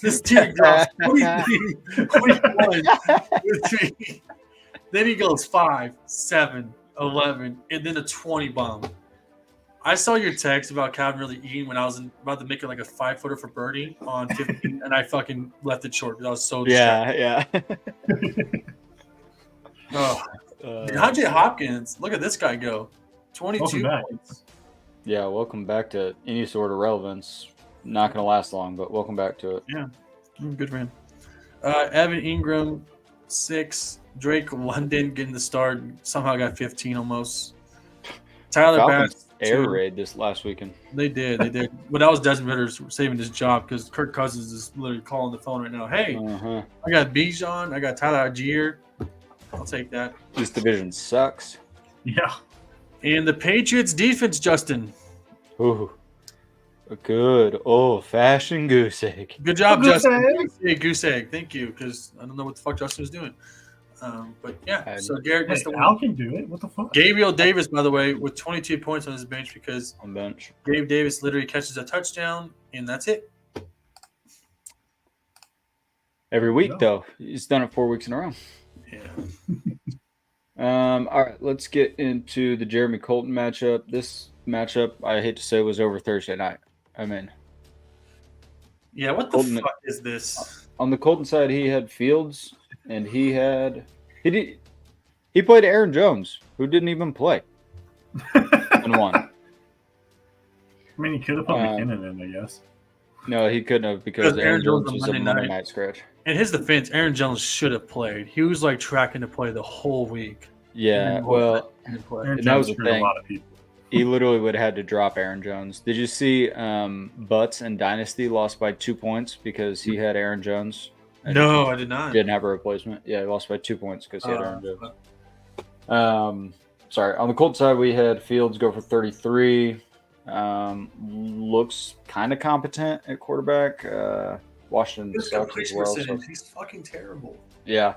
This team drops 23, 21, 23. Then he goes 5, 7, 11, and then a 20 bomb. I saw your text about Calvin Ridley eating when I was about to make it like a 5-footer for birdie on 15, and I fucking left it short because I was so distracted. Yeah. Oh. DeAndre Hopkins, look at this guy go. 22 points. Yeah, welcome back to any sort of relevance. Not going to last long, but welcome back to it. Yeah, good for him. Evan Ingram, 6. Drake London getting the start. Somehow got 15 almost. Tyler Bass, air Two. raid this last weekend. They did. But that was Desmond Ritter saving his job because Kirk Cousins is literally calling the phone right now. Hey, Uh-huh. I got Bijan. I got Tyler Algier. I'll take that. This division sucks. Yeah. And the Patriots defense, Justin. Ooh, a good old-fashioned goose egg. Good job, Goose Justin. egg. Goose egg. Thank you, because I don't know what the fuck Justin was doing. But yeah, so Garrett Hey, gets the win. Al can do it. What the fuck? Gabriel Davis, by the way, with 22 points on his bench because On bench. Gabe Davis literally catches a touchdown, and that's it. Every week, Yeah. though. He's done it 4 weeks in a row. Yeah. All right, let's get into the Jeremy Colton matchup. This matchup, I hate to say, was over Thursday night. I mean, Yeah, what the Colton- fuck is this? on the Colton side, he had Fields, and he played Aaron Jones, who didn't even play, and won. I mean, he could have put McKinnon in, I guess. No, he couldn't have because Because Aaron Aaron Jones Jones on was a Monday Monday night. night scratch. In his defense, Aaron Jones should have played. He was like tracking to play the whole week. Yeah, And well, he didn't play. Aaron And that was Jones the screwed thing. a lot of people. he literally would have had to drop Aaron Jones. Did you see Butts and Dynasty lost by 2 points because he had Aaron Jones? And No, I did not. didn't have a replacement. Yeah, he lost by 2 points because he had Aaron Jones. Sorry, on the Colts side, we had Fields go for 33. Looks kind of competent at quarterback. Washington His sucks as completion well. So, percentage, he's fucking terrible. yeah.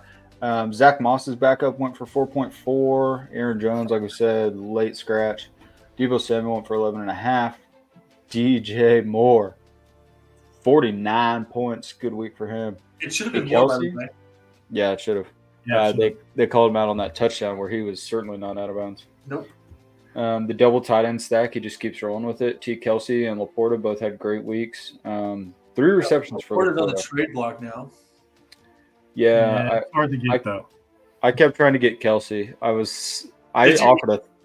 Zach Moss's backup went for 4.4. Aaron Jones, like we said, late scratch. Deebo Samuel went for 11.5. DJ Moore, 49 points. Good week for him. It should have been Kelsey? more, by the way. Yeah, it should have. Yeah, They called him out on that touchdown where he was certainly not out of bounds. Nope. The double tight end stack, he just keeps rolling with it. T. Kelsey and Laporta both had great weeks. 3 receptions for Porter's on the Laporta. trade block now. Yeah, it's hard to get though. I kept trying to get Kelsey. I Did you?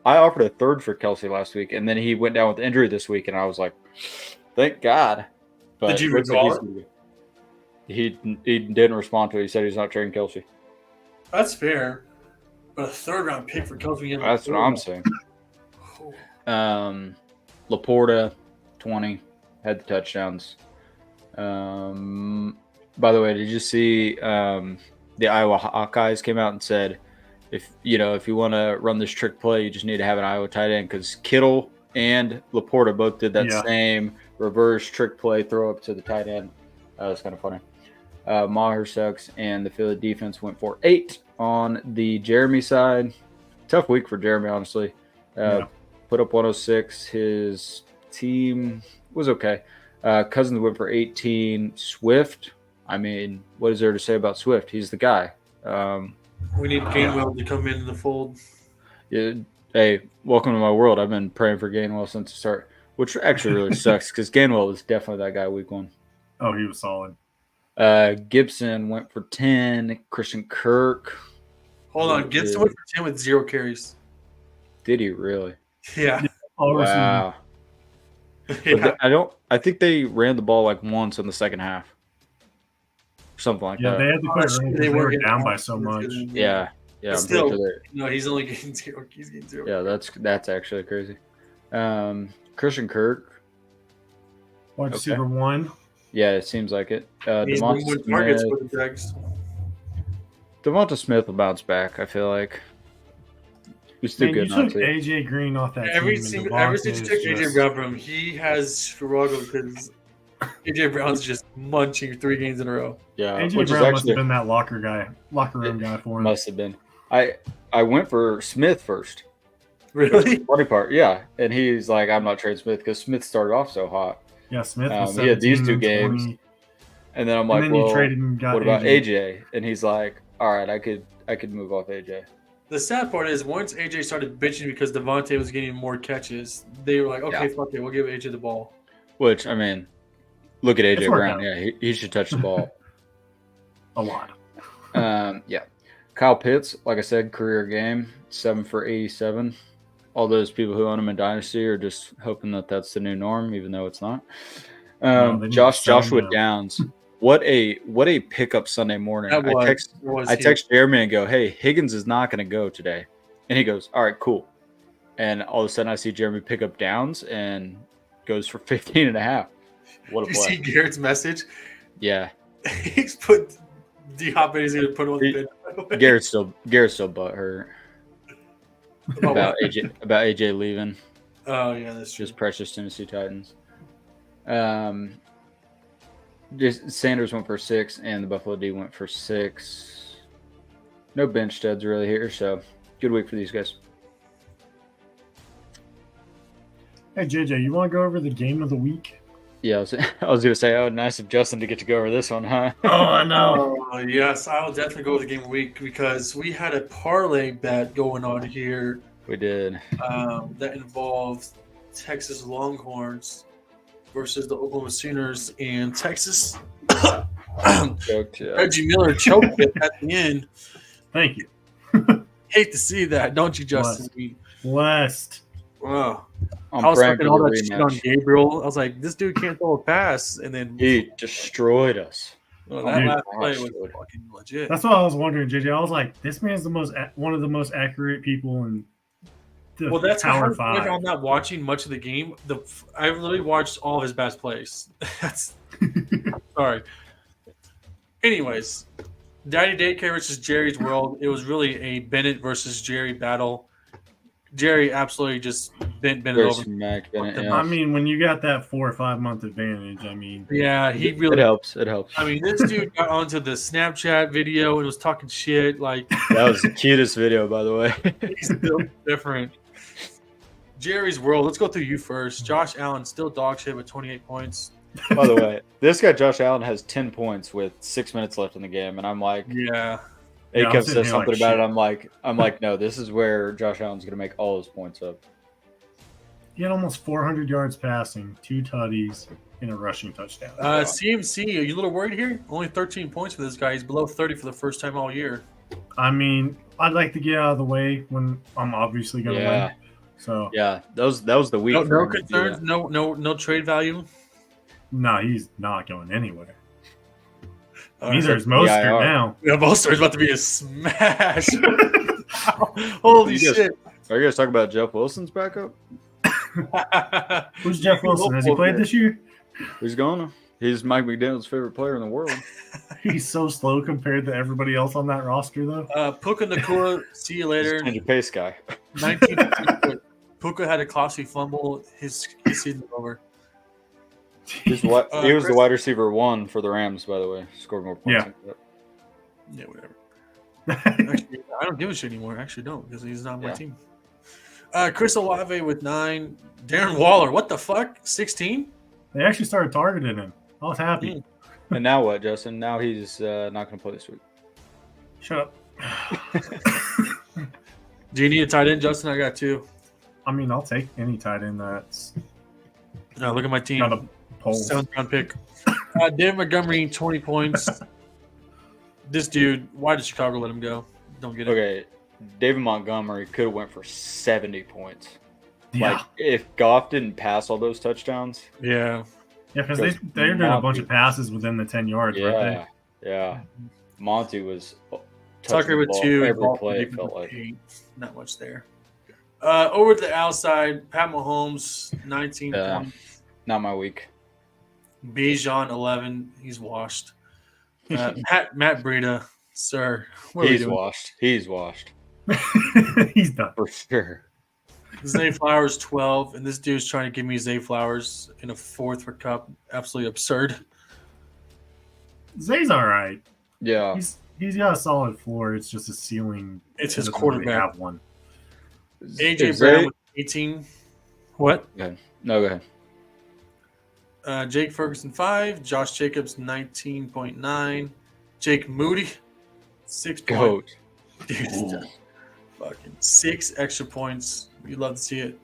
offered a third for Kelsey last week, and then he went down with injury this week, and I was like, thank God. But Did you looks like withdraw he didn't respond to it. He said he's not trading Kelsey. That's fair. But a third round pick for Kelsey. That's what I'm saying. Laporta, 20, had the touchdowns. By the way, did you see the Iowa Hawkeyes came out and said, if you want to run this trick play, you just need to have an Iowa tight end because Kittle and Laporta both did that same reverse trick play throw up to the tight end. That was kind of funny. Maher sucks, and the Philly defense went for 8 on the Jeremy side. Tough week for Jeremy, honestly. Put up 106. His team was okay. Cousins went for 18. Swift, I mean, what is there to say about Swift? He's the guy. We need Gainwell to come into the fold. Yeah, hey, welcome to my world. I've been praying for Gainwell since the start, which actually really sucks because Gainwell was definitely that guy week 1. Oh, he was solid. Gibson went for 10. Christian Kirk. Hold on. Gibson went for 10 with 0 carries. Did he really? Yeah. Wow. Yeah. I think they ran the ball like once in the second half. Something like Yeah, that. they had to quit running because they were getting down by off. so much. Yeah. But I'm still, pretty sure no, he's only getting 0. He's getting 0. yeah, that's actually crazy. Christian Kirk. Wide receiver 1. Yeah, it seems like it. He's Devonta number 1 targets Smith. for the Jags. Devonta Smith will bounce back, I feel like. He's too Man, good you not took to. AJ Green off that Ever team. since and you Devontae took is AJ just- Brown from him, he has struggled because AJ Brown's just munching 3 games in a row. Yeah, AJ which is Brown must actually have been that locker room guy for him. must have been. I went for Smith first. Really? Funny part, yeah. And he's like, I'm not trading Smith because Smith started off so hot. Yeah, Smith was he had these 17 2 and games. 20. And then I'm And like, then you well, traded and got what about AJ? And he's like, all right, I could move off AJ. The sad part is once AJ started bitching because Devontae was getting more catches, they were like, okay, fuck it, we'll give AJ the ball. Which, I mean, look at AJ It's worked Brown. out. Yeah, he should touch the ball. A lot. Yeah. Kyle Pitts, like I said, career game, 7 for 87. All those people who own him in Dynasty are just hoping that that's the new norm, even though it's not. No, they need to sell him Joshua now. Downs. What a pickup Sunday morning. That was I huge. text Jeremy and go, hey, Higgins is not going to go today. And he goes, all right, cool. and all of a sudden I see Jeremy pick up downs and goes for 15.5. What a You see play! Garrett's message? Yeah, He's put D-Hop and he's going to put him on the bench. Garrett's still butthurt about AJ leaving. Oh, yeah, that's true. Just precious Tennessee Titans. Just Sanders went for 6, and the Buffalo D went for 6. No bench studs really here, so good week for these guys. Hey, JJ, you want to go over the game of the week? Yeah, I was going to say, oh, nice of Justin to get to go over this one, huh? Oh, I know. Yes, I will definitely go with the game of the week because we had a parlay bet going on here We did. that involved Texas Longhorns versus the Oklahoma Sooners, and Texas Choked, yeah. Reggie Miller choked it at the end. Thank you. Hate to see that, don't you, Justin? Blessed. Wow. I'm I was praying talking for all the that shit on rematch. Gabriel. I was like, this dude can't throw a pass, and then He destroyed us. that Dude, last play was dude. fucking legit. That's what I was wondering, JJ. I was like, this man's one of the most accurate people in the Well, that's Power how Five. I'm not watching much of the game. I literally watched all of his best plays. That's sorry. Anyways, Daddy Daycare versus Jerry's World. It was really a Bennett versus Jerry battle. Jerry absolutely just bent Bennett Very over. smacked Bennett, the- yeah. I mean, when you got that 4 or 5 month advantage, I mean, Yeah, he It really. helps. It helps. I mean, this dude got onto the Snapchat video and was talking shit. Like That was the cutest video, by the way. he's still different. Jerry's World. Let's go through you first. Josh Allen still dog shit with 28 points. By the way, this guy Josh Allen has 10 points with 6 minutes left in the game, and I'm like, Yeah. he Yeah, I'm comes sitting says here like something about shit. it. I'm like, no, this is where Josh Allen's gonna make all his points up. he had almost 400 yards passing, 2 tutties, and a rushing touchdown. CMC, are you a little worried here? Only 13 points for this guy. He's below 30 for the first time all year. I mean, I'd like to get out of the way when I'm obviously going to Yeah. win. So, Yeah, that was the week. No, for no him to do concerns. that. No trade value. no, he's not going anywhere. All Neither right. is Mostert IR. now. Yeah, Bolster's about to be a smash. Holy You guys- shit! Are you guys talking about Jeff Wilson's backup? Who's Jeff Wilson? Has he played this year? Who's going? He's Mike McDaniel's favorite player in the world. He's so slow compared to everybody else on that roster, though. Puka Nakua, see you later. He's a pace guy. 19. Puka had a costly fumble. His season's over. He was the Chris- wide receiver 1 for the Rams, by the way. Scored more points. Yeah. than that. Yeah, whatever. Actually, I don't give a shit anymore. I actually don't because he's not on my Yeah. team. Chris Olave with 9. Darren Waller, what the fuck? 16? They actually started targeting him. I was happy. And now what, Justin? Now he's not going to play this week. Shut up. Do you need a tight end, Justin? I got 2. I mean, I'll take any tight end that's No, look at my team. not a pole. 7th round pick. David Montgomery, 20 points. This dude, why did Chicago let him go? Don't get it. Okay, David Montgomery could have went for 70 points. Yeah, Like, if Goff didn't pass all those touchdowns, Yeah. yeah, because they're doing a bunch of passes within the 10 yards, right yeah. Monty was Tucker touching the with ball 2. every Ball play, it with felt like. 8. Not much there. Over to the outside, Pat Mahomes, 19 Yeah. points. Not my week. Bijan, 11. He's washed. Matt Breida, sir. What are we He's doing? washed. He's washed. there. He's done. For sure. Zay Flowers, 12. And this dude's trying to give me Zay Flowers in a 4th for Cup. Absolutely absurd. Zay's all right. Yeah. He's got a solid floor. It's just a ceiling. It's He his doesn't really quarterback. have one. AJ If Brown Zay- with 18. What? No, go ahead. Jake Ferguson, 5. Josh Jacobs, 19.9. Jake Moody, 6 points. Goat. Dude, fucking 6 extra points. You'd love to see it.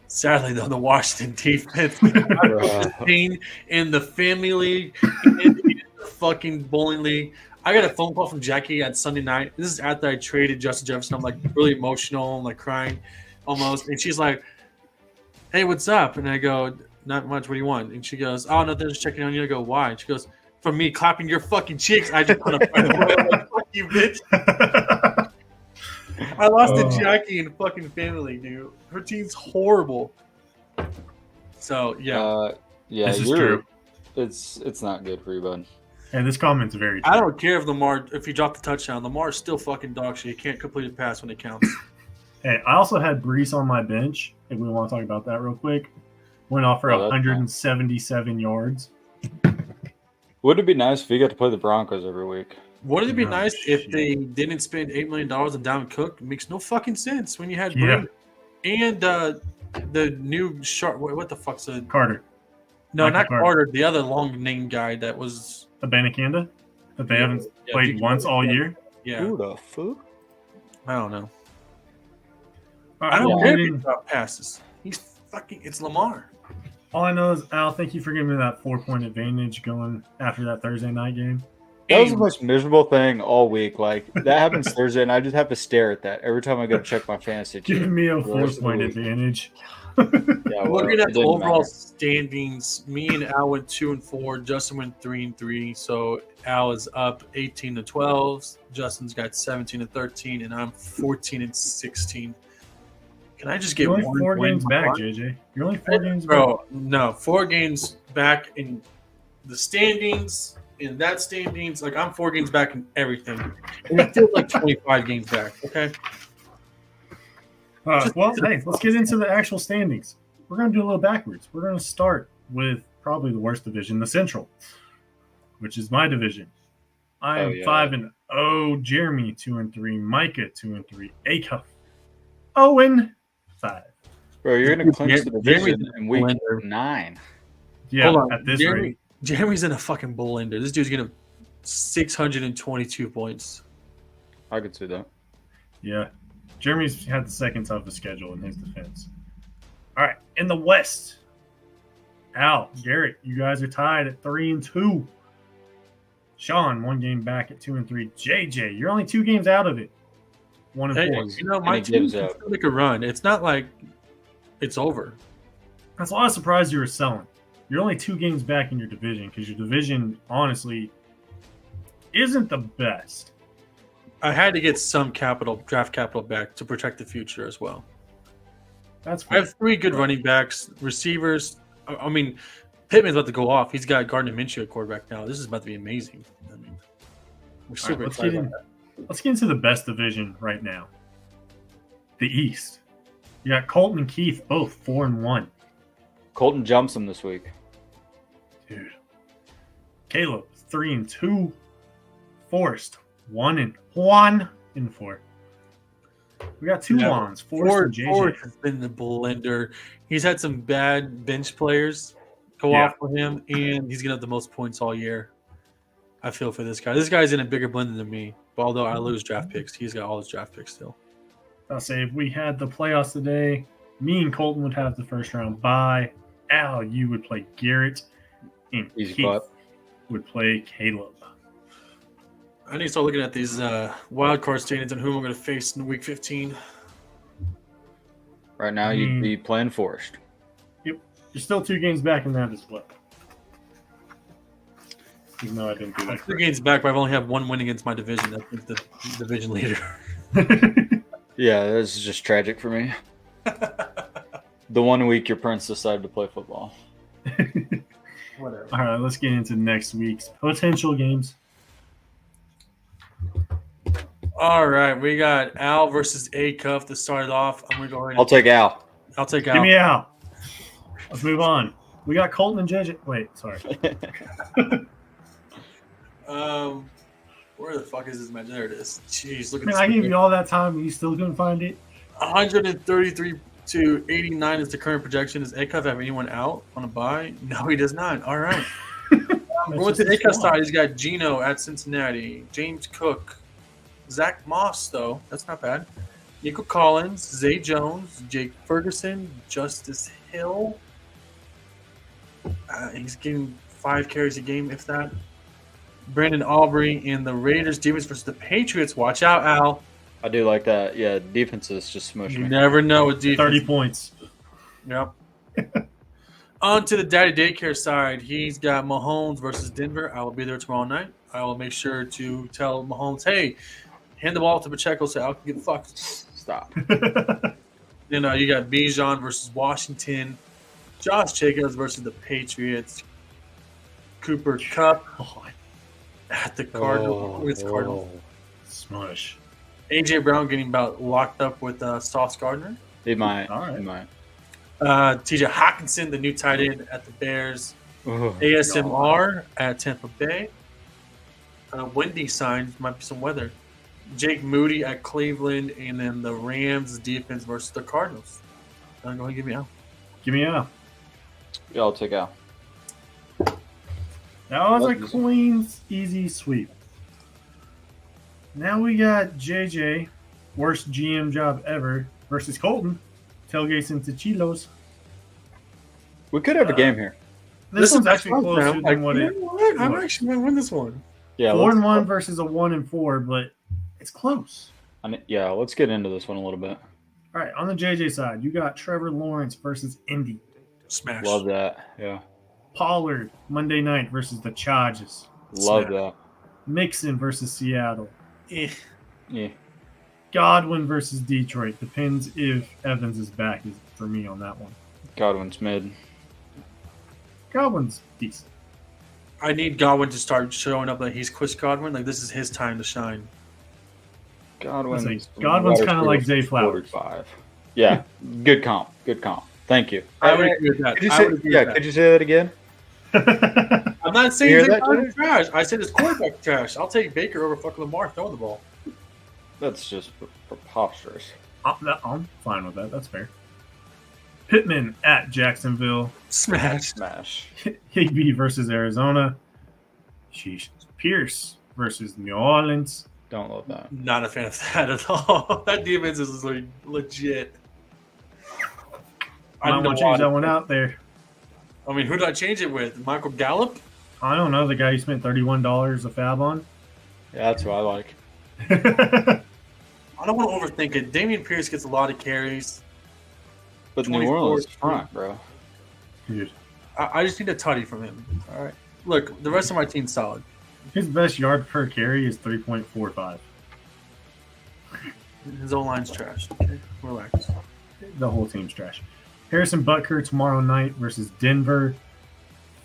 Sadly, though, the Washington defense Bruh. in the family league, in the fucking bowling league. I got a phone call from Jackie on Sunday night. This is after I traded Justin Jefferson. I'm like really emotional. I'm like crying almost. And she's like, hey, what's up? And I go, not much. What do you want? And she goes, oh, nothing. Just checking on you. I go, why? And she goes, for me clapping your fucking cheeks. I just put a like, fuck you, bitch. I lost to Oh. Jackie in fucking family, dude. Her team's horrible. So yeah, Yeah, This is true. It's not good for you, bud. And this comment's very true. I don't care if he dropped the touchdown. Lamar's still fucking dog shit. He can't complete a pass when it counts. Hey, I also had Brees on my bench. If we want to talk about that real quick, went off for Oh, that's 177 yards. Would it be nice if you got to play the Broncos every week? Wouldn't it be Oh, nice if shit. they didn't spend $8 million on Dalvin Cook? It makes no fucking sense when you had Yeah. Brady and the new sharp. What the fuck's the Carter, no, Michael not Carter. Carter. The other long name guy that was Abanikanda, that they haven't Yeah, played DK. once all year. yeah. Who the fuck? I don't know. All I don't well, care if we he didn't- drop passes. He's fucking. It's Lamar. all I know is, Al, thank you for giving me that 4-point advantage going after that Thursday night game. That was the most miserable thing all week. Like that happens Thursday, and I just have to stare at that every time I go to check my fantasy team. Giving me a The rest of the 4-point week. advantage. Yeah, well, Looking it at the didn't overall matter. standings, me and Al went 2-4. Justin went 3-3. So Al is up 18-12. Justin's got 17-13, and I'm 14-16. Can I just get You're only one 4 win games in back, my life? JJ. You're only 4 games back. Bro, no, 4 games back in the standings. In that standings, like I'm 4 games back in everything. And it feels like 25 games back. Okay. Well, hey, let's get into the actual standings. We're going to do a little backwards. We're going to start with probably the worst division, the Central, which is my division. I am 5-0. Jeremy 2-3. Micah 2-3. Acuff 0-5. Bro, you're gonna clinch the Jeremy's division in week blender. 9. Yeah, Hold on. at this rate. Jeremy's in a fucking blender. This dude's gonna 622 points. I could see that. Yeah. Jeremy's had the second toughest schedule in his defense. All right. In the West, Al, Garrett, you guys are tied at 3-2. Sean, 1 game back at 2-3. JJ, you're only 2 games out of it. 1-4. Hey, you know, my And he team gives can up. still make a run. It's not like it's over. That's why I was surprised you were selling. You're only 2 games back in your division because your division, honestly, isn't the best. I had to get some draft capital back to protect the future as well. That's I fair. have 3 good running backs, receivers. I mean, Pittman's about to go off. He's got Gardner Minshew at quarterback now. This is about to be amazing. I mean, we're All right, super let's excited get about in- that. Let's get into the best division right now. The East. You got Colton and Keith both 4-1. Colton jumps him this week. Dude. Caleb 3-2. Forrest 1-4. We got 2 Yeah, ones. Forrest and Ford JJ. has been the blender. He's had some bad bench players go Yeah. off for him, and he's gonna have the most points all year. I feel for this guy. This guy's in a bigger blender than me. But although I lose draft picks, he's got all his draft picks still. I'll say if we had the playoffs today, me and Colton would have the first round bye. Al, you would play Garrett, and Easy Keith clap. would play Caleb. I need to start looking at these wild card standings and who I'm going to face in week 15. Right now, you'd be playing Forest. You're still 2 games back in that as well. Even though I didn't do that 2 games back, but I've only had 1 win against my division. That's the division leader. correct. Yeah, this is just tragic for me. The 1 week your Prince decided to play football. Whatever. All right, let's get into next week's potential games. All right, we got Al versus A Cuff to start it off. I'm going to go ahead. I'll take Al. I'll take Give Al. me Al. Let's move on. We got Colton and JJ. Wait, sorry. Where the fuck is this match? There it is. Jeez, look at Man, this. I gave you all that time and you still couldn't find it. 133-89 is the current projection. Does Acuff have anyone out on a bye? No, he does not. All right. Going to the Acuff side, he's got Gino at Cincinnati, James Cook, Zach Moss, though. That's not bad. Nico Collins, Zay Jones, Jake Ferguson, Justice Hill. He's getting 5 carries a game, if that. Brandon Aubrey and the Raiders defense versus the Patriots. Watch out, Al. I do like that. Yeah, defense is just smushing You me. never know with defense. 30 points. Yep. On to the daddy daycare side, he's got Mahomes versus Denver. I will be there tomorrow night. I will make sure to tell Mahomes, hey, hand the ball to Pacheco so Al can get fucked. Stop. Then you got Bijan versus Washington, Josh Jacobs versus the Patriots, Cooper Kupp at the Cardinals. Cardinals. Smush. AJ Brown getting about locked up with Sauce Gardner. He might. All right. He might. TJ Hawkinson, the new tight end at the Bears. Oh, ASMR at Tampa Bay. Windy signs, might be some weather. Jake Moody at Cleveland, and then the Rams defense versus the Cardinals. Go ahead and give me out. Give me a. Yeah, I'll take out. That was a clean, easy sweep. Now we got JJ, worst GM job ever, versus Colton, tailgates into Chilos. We could have a game here. This one's actually fun, closer man. than what you it. know what? I'm was. actually going to win this one. Yeah, 4-1 versus a 1-4, but it's close. yeah, let's get into this one a little bit. All right, on the JJ side, you got Trevor Lawrence versus Indy. Smash. Love that. Yeah, Pollard, Monday night versus the Chargers. love Snap. that. Mixon versus Seattle. Eh. Yeah, Godwin versus Detroit. Depends if Evans is back for me on that one. Godwin's mid. Godwin's decent. I need Godwin to start showing up like he's Chris Godwin. Like, this is his time to shine. Godwin's kind of like Zay Flowers. 45. Yeah, good comp. Good comp. Thank you. I would agree with that. Could you I say, would agree yeah, with could you say that again? I'm not You saying hear Zay that, Flowers is trash. I said his quarterback trash. I'll take Baker over fucking Lamar throwing the ball. That's just preposterous. I'm fine with that. That's fair. Pittman at Jacksonville. Smash. Smash. Higbee versus Arizona. Sheesh. Pierce versus New Orleans. Don't love that. Not a fan of that at all. That defense is like legit. I don't want to change that one out there. I mean, who did I change it with? Michael Gallup? I don't know. The guy you spent $31 a fab on. Yeah, that's what I like. I don't want to overthink it. Damian Pierce gets a lot of carries. But New 24 Orleans is front, bro. Dude, I just need a tutty from him. All right. Look, the rest of my team's solid. his best yard per carry is 3.45. His own line's trash. Okay, relax. The whole team's trash. Harrison Butker tomorrow night versus Denver.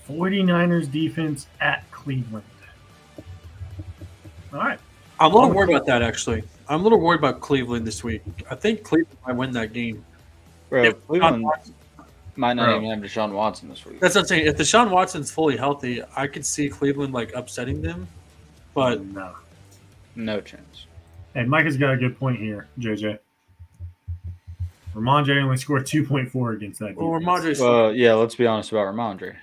49ers defense at Cleveland. All right. I'm a little worried about that, actually. I'm a little worried about Cleveland this week. I think Cleveland might win that game. Bro, If Cleveland Deshaun might not Bro. even have Deshaun Watson this week. That's what I'm saying. If Deshaun Watson's fully healthy, I could see Cleveland like upsetting them. But No. No chance. Hey, Mike has got a good point here, JJ. Ramondre only scored 2.4 against that defense. well, Ramondre's Well, yeah, let's be honest about Ramondre.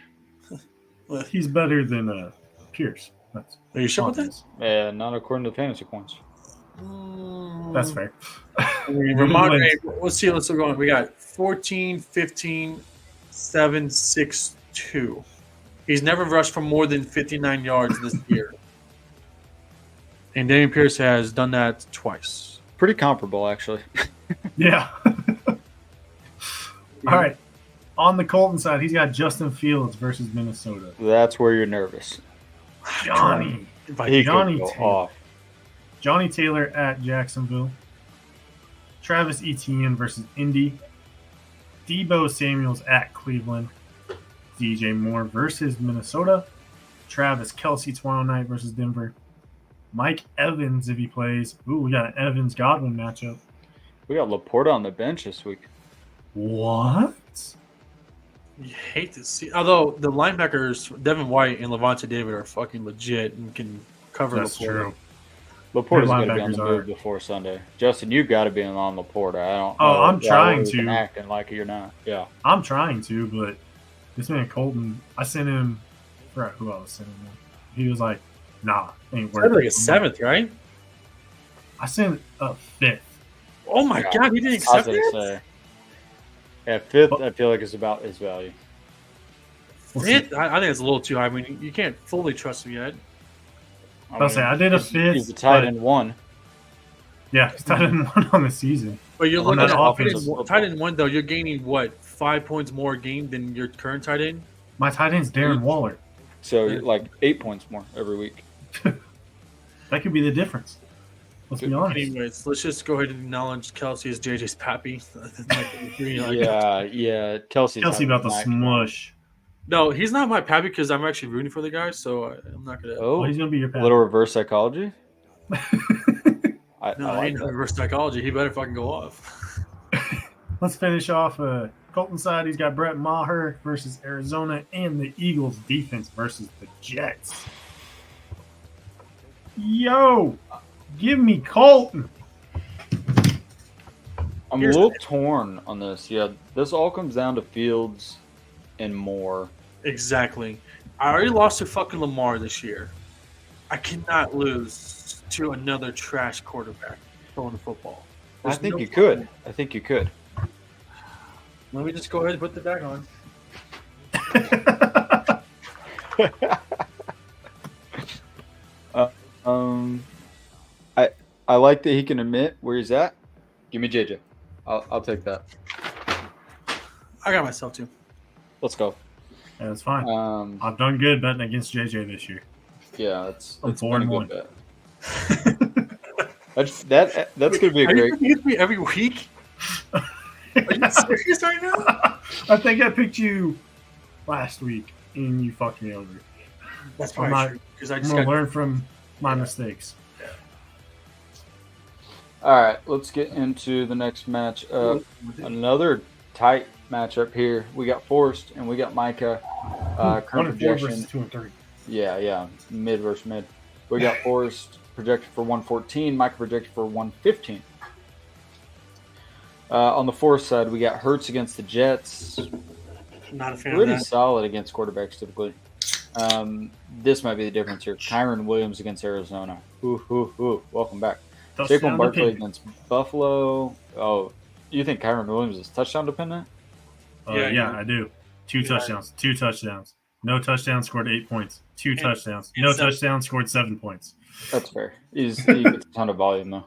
He's better than Pierce. That's Are you sure with that? Yeah, not according to the fantasy points. That's fair. I mean, Ramondre, let's see. Let's go on. We got 14, 15, 7, 6, 2. He's never rushed for more than 59 yards this year. And Damian Pierce has done that twice. Pretty comparable, actually. Yeah. All right. On the Colton side, he's got Justin Fields versus Minnesota. That's where you're nervous. Johnny. He Johnny could go Taylor. off. Johnny Taylor at Jacksonville. Travis Etienne versus Indy. Debo Samuels at Cleveland. DJ Moore versus Minnesota. Travis Kelce tomorrow night versus Denver. Mike Evans if he plays. Ooh, we got an Evans-Godwin matchup. We got Laporta on the bench this week. What? You hate to see. Although the linebackers, Devin White and Levante David, are fucking legit and can cover That's Laporta. true. Laporta's Their going to be on the linebackers move are- before Sunday. Justin, you got to be on Laporta. I don't. Oh, know I'm if y'all trying have been to. acting like you're not. Yeah. I'm trying to, but this man Colton, I sent him. I forgot who I was sending him. He was like, "Nah, ain't That's working." like a 7th, right? I sent a 5th. Oh my Yeah. God, he didn't I was accept going to it? say. Yeah, fifth, I feel like is about his value. We'll see. Fifth? I think it's a little too high. I mean, you can't fully trust him yet. I'll say I did a fifth, He's the tight but- end one. Yeah, he's tied in one on the season. But you're On looking that at offense. tight end 1, though. You're gaining, what, 5 points more a game than your current tight end? My tight end's Darren Waller. So like 8 points more every week. That could be the difference. Let's be honest. Anyways, let's just go ahead and acknowledge Kelsey as JJ's pappy. Yeah. Kelsey's Kelsey about to having an smush. No, he's not my pappy because I'm actually rooting for the guy, so I'm not gonna. Oh, Well, he's gonna be your a pal. little reverse psychology. I No, like ain't no that. reverse psychology. He better fucking go off. Let's finish off Colton side. He's got Brett Maher versus Arizona and the Eagles defense versus the Jets. Yo, give me Colton. I'm Here's a little torn on this. Yeah, this all comes down to Fields and Moore. Exactly. I already lost to fucking Lamar this year. I cannot lose to another trash quarterback throwing the football. I There's think no you fucking- could. I think you could. Let me just go ahead and put the bag on. I like that he can admit where he's at. Give me JJ. I'll take that. I got myself too. Let's go. Yeah, that's fine. Um, I've done good betting against JJ this year. yeah, that's I'm been a 4-1. good bet. That's gonna be a Are great. you picking me every week? Are you serious right now? I think I picked you last week and you fucked me over. That's I'm probably not- true because I I'm just gonna got. learn from my mistakes. All right, let's get into the next match. Another tight matchup here. We got Forrest and we got Micah. 1 Current and 4 projection. versus 2 and 3. Yeah, mid versus mid. We got Forrest projected for 114, Micah projected for 115. On the Forrest side, we got Hurts against the Jets. Not a fan Pretty of that. solid against quarterbacks typically. This might be the difference here. Kyron Williams against Arizona. Ooh. Welcome back. Saquon Touchdown Barkley dependent. against Buffalo. Oh, you think Kyron Williams is touchdown dependent? Yeah, I do. 2 touchdowns. 2 touchdowns. No touchdown scored 8 points. 2 touchdowns. No 7. touchdown scored 7 points. That's fair. He gets a ton of volume though.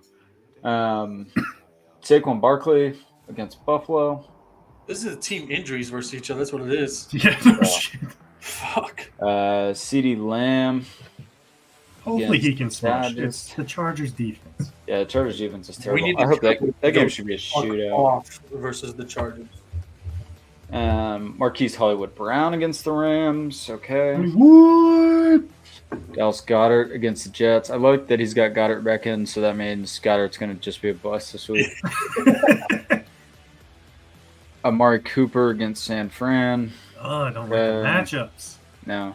Saquon Barkley against Buffalo. This is team injuries versus each other. That's what it is. Yeah, no Yeah. shit. Fuck. CeeDee Lamb. Hopefully he Against can smash. Chargers. It's the Chargers defense. Yeah, the Chargers defense is We terrible. need I to hope that go game should be a Fuck shootout. off versus the Chargers. Marquise Hollywood Brown against the Rams. Okay. What? Dallas Goddard against the Jets. I like that he's got Goddard back in, so that means Goddard's going to just be a bust this week. Amari Cooper against San Fran. Oh, I don't like the Uh, matchups. No.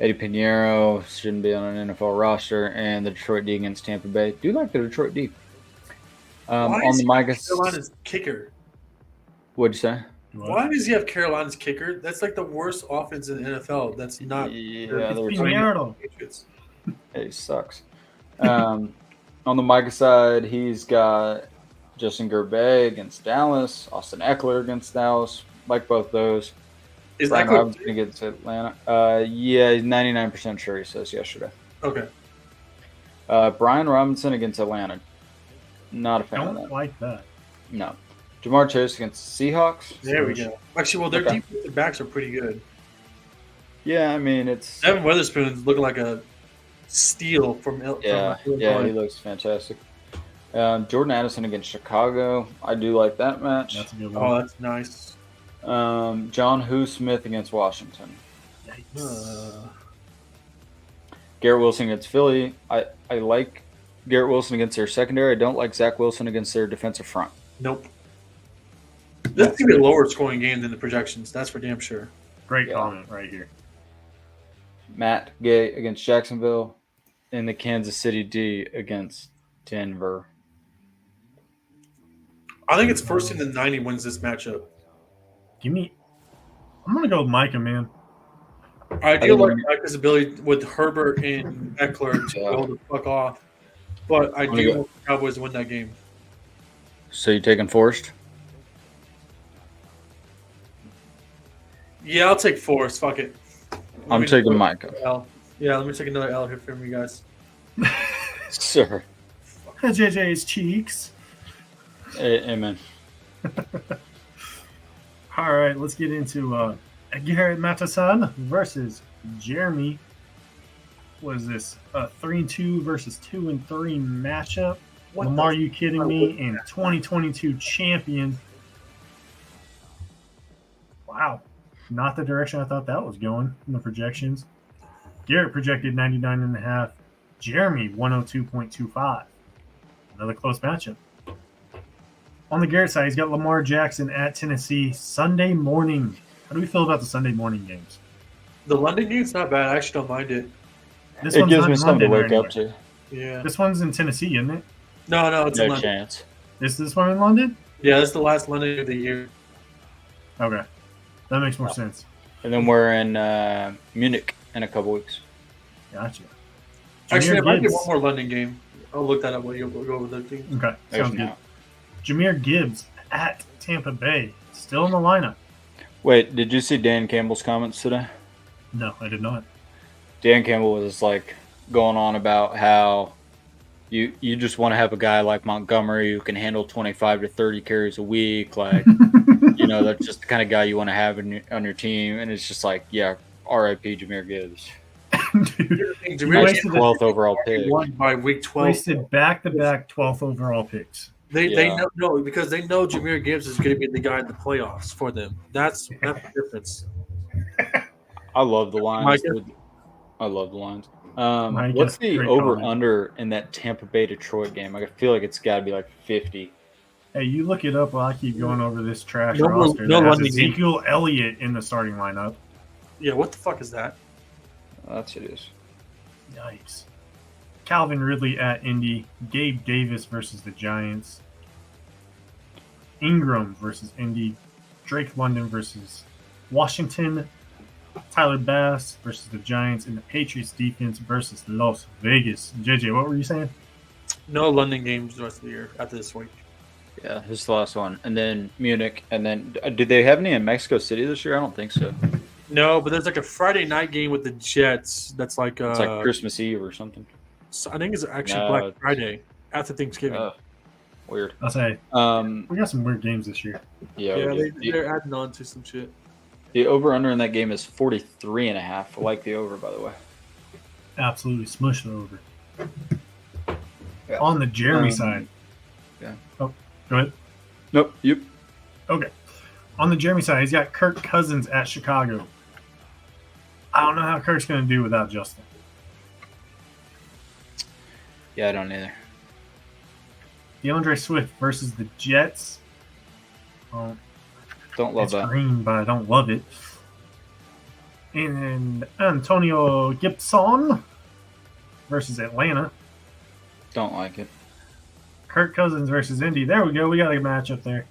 Eddie Pinheiro shouldn't be on an NFL roster. And the Detroit D against Tampa Bay. Do like the Detroit D. Why On is the he Micah. Carolina's kicker? What'd you say? Why does he have Carolina's kicker? That's like the worst offense in the NFL. That's not Yeah, It's there's Pinheiro. Patriots. He sucks. On the Micah side, he's got Justin Gerbey against Dallas, Austin Eckler against Dallas. Like both those. Is Brian that good? Robinson against Atlanta. Yeah, he's 99% sure, he says yesterday. Okay. Brian Robinson against Atlanta. Not a fan of Don't that. like that. No. Jamar Chase against the Seahawks. There we go. Actually, well, their Okay. defensive backs are pretty good. Yeah, I mean, it's. Devin Witherspoon's looking like a steal from Yeah, he Illinois. looks fantastic. Jordan Addison against Chicago. I do like that match. That's a good one. Oh, that's nice. John Who Smith against Washington. Uh, Garrett Wilson against Philly. I like Garrett Wilson against their secondary. I don't like Zach Wilson against their defensive front. nope. This is going to be a lower scoring game than the projections. That's for damn sure. Great Yeah. comment right here. Matt Gay against Jacksonville. And the Kansas City D against Denver. I think it's first in the 90 wins this matchup. I'm gonna go with Micah, man. I do think like we- Micah's ability with Herbert and Eckler to Yeah. go the fuck off. But I I'm gonna do go- want the Cowboys to win that game. So you taking Forrest? Yeah, I'll take Forrest. Fuck it. Let I'm me taking take Micah. another L. Yeah, let me take another L here from you guys. Sir. JJ's cheeks. Amen. All right, let's get into Garrett Matheson versus Jeremy was this a 3-2 versus 2-3 matchup. What Lamar, the you kidding me? And 2022 champion. Wow. Not the direction I thought that was going in the projections. Garrett projected 99.5. Jeremy 102.25. Another close matchup. On the Garrett side, he's got Lamar Jackson at Tennessee Sunday morning. How do we feel about the Sunday morning games? The London game's not bad. I actually don't mind it. This It one's gives not me in something to London wake or up anywhere. to. Yeah. This one's in Tennessee, isn't it? No, it's in No London. chance. Is this one in London? Yeah, that's the last London of the year. Okay. That makes more sense. And then we're in Munich in a couple weeks. Gotcha. Actually, I Jameer might get Gibbs. one more London game. I'll look that up while you go over the team. Okay, There's sounds good. no. Jameer Gibbs at Tampa Bay. Still in the lineup. Wait, did you see Dan Campbell's comments today? No, I did not. Dan Campbell was like going on about how you just want to have a guy like Montgomery who can handle 25 to 30 carries a week. Like, that's just the kind of guy you want to have on your team. And it's just like, yeah, R.I.P. Jameer Gibbs. Dude, Jameer wasted Gibbs 12th overall pick. won by week 12. wasted back-to-back 12th overall picks. They Yeah. know because they know Jameer Gibbs is going to be the guy in the playoffs for them. That's the difference. I love the Lions. Micah? dude. I love the Lions. Micah, What's the great over-under in that Tampa Bay Detroit game? I feel like it's got to be like 50. Hey, you look it up while I keep going over this trash No, roster. no that has London game. Ezekiel Elliott in the starting lineup. Yeah, what the fuck is that? That's it is. Yikes. Calvin Ridley at Indy. Gabe Davis versus the Giants. Ingram versus Indy. Drake London versus Washington. Tyler Bass versus the Giants. And the Patriots defense versus Las Vegas. JJ, what were you saying? No London games the rest of the year after this week. Yeah, this is the last one. And then Munich. And then did they have any in Mexico City this year? I don't think so. No, but there's like a Friday night game with the Jets. That's like It's like Christmas Eve or something. I think it's actually No, Black it's- Friday after Thanksgiving. Weird. I'll say, we got some weird games this year. Yeah. yeah, we do. they're adding on to some shit. The over-under in that game is 43.5. I like the over, by the way. Absolutely smush the over. Yeah. On the Jeremy Um, side. yeah. Oh, go ahead. Nope. Yep. Okay. On the Jeremy side, he's got Kirk Cousins at Chicago. I don't know how Kirk's going to do without Justin. Yeah, I don't either. DeAndre Swift versus the Jets. Oh, Don't love it's that. green, but I don't love it. And Antonio Gibson versus Atlanta. Don't like it. Kirk Cousins versus Indy. There we go. We got a matchup there.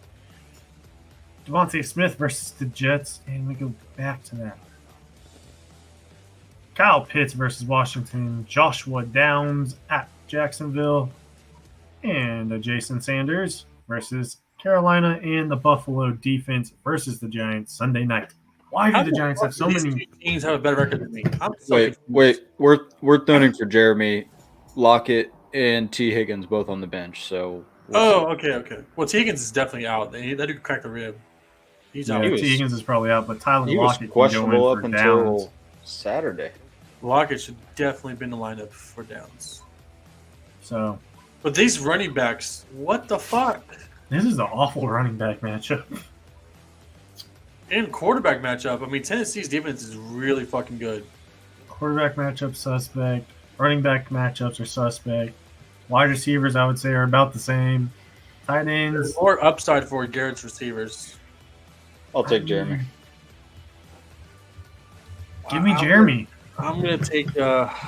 Devontae Smith versus the Jets. And we go back to that. Kyle Pitts versus Washington. Joshua Downs at Jacksonville. And Jason Sanders versus Carolina. And the Buffalo defense versus the Giants Sunday night. Why do the Giants have so These many? two teams have a better record than me. I'm so Wait. confused. We're throwing for Jeremy, Lockett, and T. Higgins both on the bench. So. Oh, okay. Well, T. Higgins is definitely out. That dude cracked the rib. He's Yeah, out. He was- T. Higgins is probably out, but Tyler He was Lockett can go questionable in up for until Downs. Saturday. Lockett should definitely be in the lineup for Downs. So But these running backs, what the fuck? this is an awful running back matchup. And quarterback matchup. I mean, Tennessee's defense is really fucking good. Quarterback matchup suspect. Running back matchups are suspect. Wide receivers, I would say, are about the same. Tight ends. There's more upside for Garrett's receivers. I'll take Jeremy. Give me Jeremy. I'm gonna take. I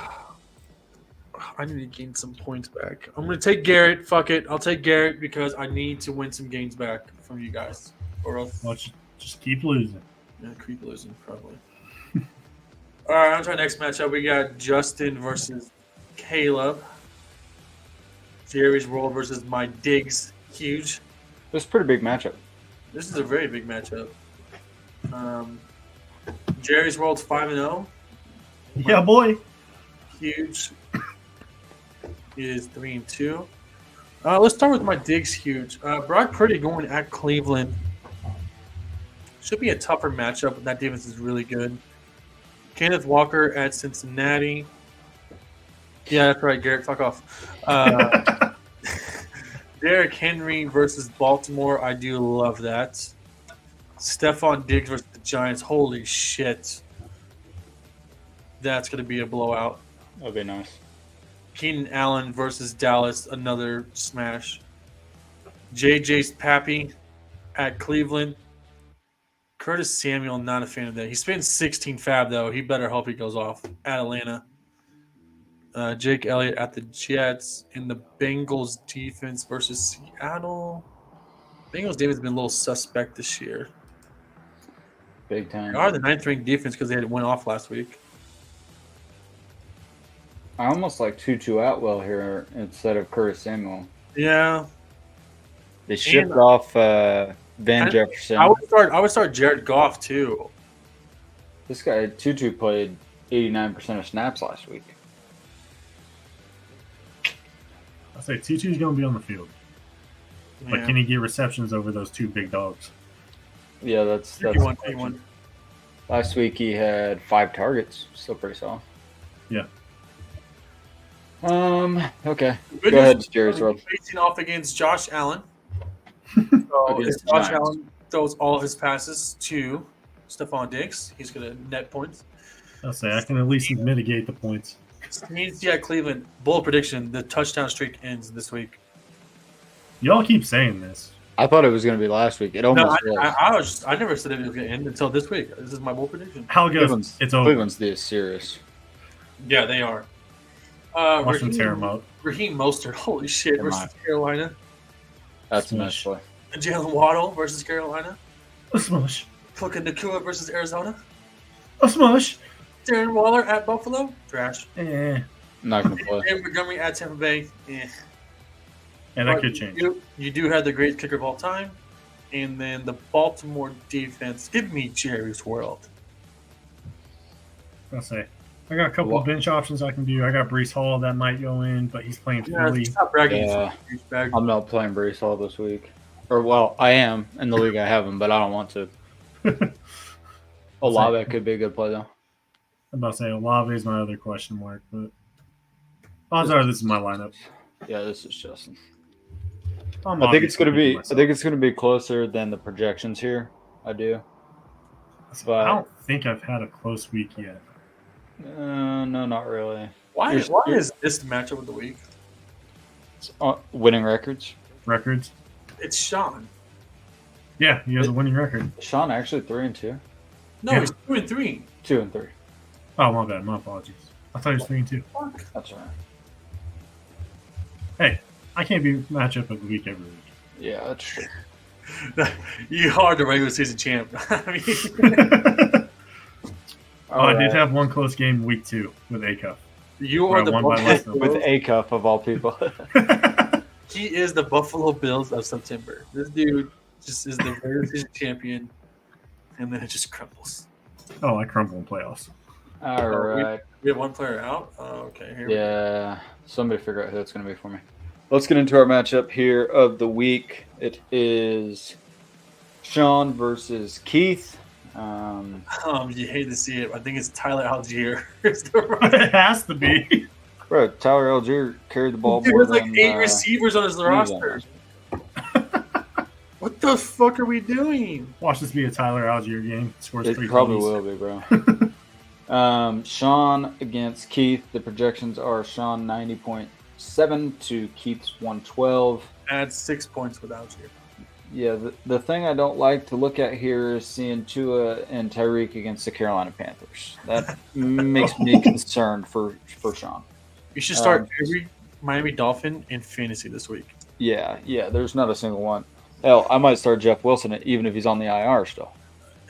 need to gain some points back. I'm gonna take Garrett. Fuck it, I'll take Garrett because I need to win some games back from you guys, or else Well, just keep losing. yeah, keep losing probably. All right, on to our next matchup. We got Justin versus Caleb. Jerry's World versus my Diggs. Huge. This is a pretty big matchup. This is a very big matchup. Jerry's World's 5-0. Yeah, boy. Huge is 3-2. Let's start with my Diggs. Huge. Brock Purdy going at Cleveland. Should be a tougher matchup, but that defense is really good. Kenneth Walker at Cincinnati. Yeah, that's right, Garrett. Fuck off. Derrick Henry versus Baltimore. I do love that. Stephon Diggs versus the Giants. Holy shit. That's going to be a blowout. That'd be nice. Keenan Allen versus Dallas. Another smash. JJ's Pappy at Cleveland. Curtis Samuel, not a fan of that. He spent 16 fab, though. He better hope he goes off at Atlanta. Jake Elliott at the Jets. In the Bengals defense versus Seattle. Bengals defense has been a little suspect this year. Big time. They are the 9th-ranked defense because they had went off last week. I almost like Tutu Atwell here instead of Curtis Samuel. Yeah. They shipped off Van Jefferson. I would start Jared Goff, too. This guy, Tutu, played 89% of snaps last week. I say Tutu's going to be on the field. But Yeah. can he get receptions over those two big dogs? Yeah, that's One. last week he had 5 targets. Still pretty solid. Yeah. Okay. Good Go ahead, news, Jerry's World. facing off against Josh Allen. So Against if the Josh Giants. Allen throws all his passes to Stephon Diggs, he's going to net points. I'll say I can at least mitigate the points. Needs at Cleveland. Bold prediction: the touchdown streak ends this week. Y'all keep saying this. I thought it was going to be last week. It No, almost was. I never said it was going to end until this week. This is my bold prediction. How good? Cleveland's, It's over. Cleveland's the serious. Yeah, they are. Watch them tear them up. Raheem Mostert, holy shit, Come versus on. Carolina. That's a nice play. Jalen Waddle versus Carolina. A smush. Puka Nakua versus Arizona. A smush. Darren Waller at Buffalo. Trash. Not going to play. Dan Montgomery at Tampa Bay. Eh. And that But could change. You do have the great kicker of all time. And then the Baltimore defense. Give me Jerry's World. I'll say. I got a couple Well- of bench options I can do. I got Brees Hall that might go in, but he's playing Yeah, Philly. stop bragging. Yeah. Bag. I'm not playing Brees Hall this week. Or, well, I am in the league. I have him, but I don't want to. Olave could be a good play, though. I'm about to say Olave is my other question mark, but odds are this is my lineup. Yeah, this is Justin. I'm I think it's going to obviously be. I myself. think it's going to be closer than the projections here. I do. I don't think I've had a close week yet. No, not really. Why You're- is this the matchup of the week? It's, winning records. Records? It's Sean. Yeah, he has a winning record. Sean actually 3-2, No, Yeah. he's 2-3. 2-3. Oh, my bad. My apologies. I thought he was 3-2. Fuck. That's all right. Hey, I can't be matchup of the week every week. Yeah, that's true. You are the regular season champ. I mean, I did have one close game week 2 with Acuff. you Where are I the won by Buffalo less than with Bills. A-Cuff of all people. He is the Buffalo Bills of September. This dude just is the regular season champion, and then it just crumbles. Oh, I crumble in playoffs. All right. We have one player out. Okay, here we go. Yeah, somebody figure out who it's going to be for me. Let's get into our matchup here of the week. It is Sean versus Keith. You hate to see it. I think it's Tyler Algier. It's the right- It has to be. Bro, Tyler Algier carried the ball Dude, more there's like than 8 receivers on his roster. What the fuck are we doing? Watch this be a Tyler Algier game. Scores It 3 probably points. will be, bro. Sean against Keith. The projections are Sean 90.7 to Keith's 112. Add 6 points with Algier. Yeah, the thing I don't like to look at here is seeing Tua and Tyreek against the Carolina Panthers. That makes me concerned for Sean. You should start every Miami Dolphin in fantasy this week. Yeah, there's not a single one. Hell, I might start Jeff Wilson even if he's on the IR still.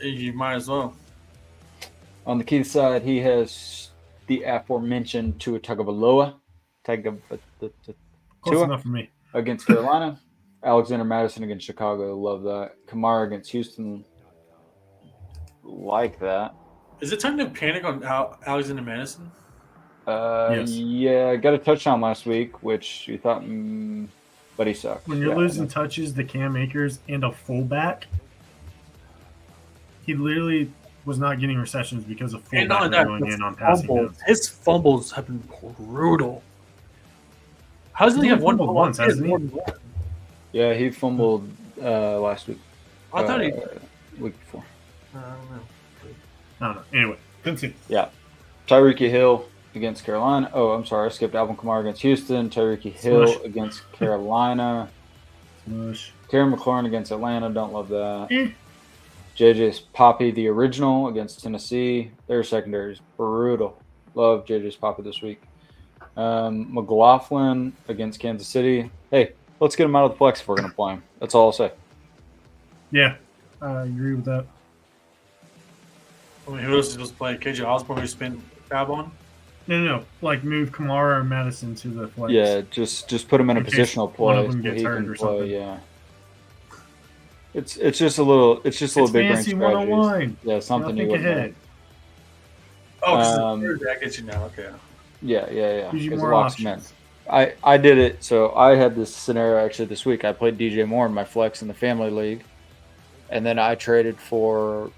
You might as well. On the Keith side, he has the aforementioned Tua Tagovailoa. Close enough for me. Against Carolina. Alexander Madison against Chicago. Love that. Kamara against Houston. Like that. Is it time to panic on Alexander Madison? Yes. Yeah, got a touchdown last week, which you thought, but he sucked. When you're Yeah, losing touches to Cam Akers and a fullback, he literally was not getting receptions because of And not fullback only going in on passing downs. his fumbles have been brutal. How does he have one fumbled fumble? once, hasn't he? More than one. Yeah, he fumbled last week. I thought he. Week before. I don't know. I don't know. Anyway, continue. Yeah. Tyreek Hill against Carolina. Oh, I'm sorry. I skipped Alvin Kamara against Houston. Tyreek Hill Smush. against Carolina. Smush. Terry McLaurin against Atlanta. Don't love that. Eh. JJ's Poppy, the original, against Tennessee. Their secondary is brutal. Love JJ's Poppy this week. McLaughlin against Kansas City. Hey, let's get him out of the flex if we're going to play him. That's all I'll say. Yeah, I agree with that. I mean, who else is supposed to play? KJ Osborne, who spent fab on? No. Like move Kamara or Madison to the flex. Yeah, just put him in a In case positional one play of them so gets he hurt can or play. something. Yeah, it's just a little big brain fantasy strategies. 101. Yeah, something Now you think would ahead. Oh, because Um, the third that gets you now. Okay. Yeah. Gives you Because more it locks him in. options. I did it. So I had this scenario actually this week. I played DJ Moore in my flex in the family league, and then I traded for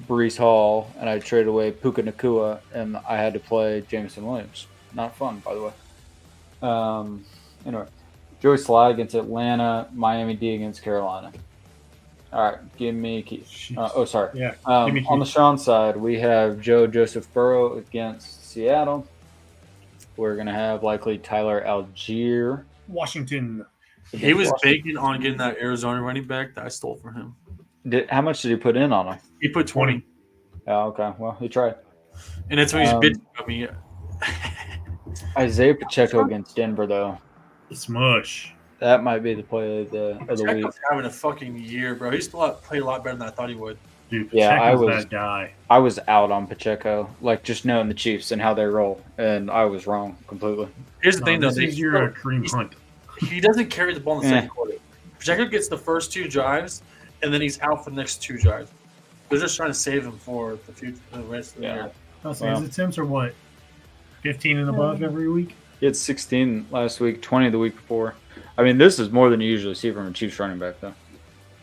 Brees Hall, and I traded away Puka Nakua, and I had to play Jameson Williams. Not fun, by the way. Anyway, Joey Sly against Atlanta, Miami D against Carolina. All right, give me Keith. Sorry. Yeah. On Keith. the Sean side, we have Joseph Burrow against Seattle. We're going to have likely Tyler Algier. Washington. He was Washington. banking on getting that Arizona running back that I stole from him. How much did he put in on him? He put 20. Oh, okay. Well, he tried. And that's when he's bitching about me. Isaiah Pacheco against Denver, though. Smush. That might be the play of the week. Pacheco's having a fucking year, bro. He's played a lot better than I thought he would. Dude, Yeah, Pacheco's that guy. I was out on Pacheco, like just knowing the Chiefs and how they roll, and I was wrong completely. Here's the thing, though. This is your Kareem Hunt. He doesn't carry the ball in the second quarter. Pacheco gets the first two drives, and then he's out for the next two drives. They're just trying to save him for the future, the rest of the year. I'll say his attempts are what? 15 and above every week? He had 16 last week, 20 the week before. I mean, this is more than you usually see from a Chiefs running back, though.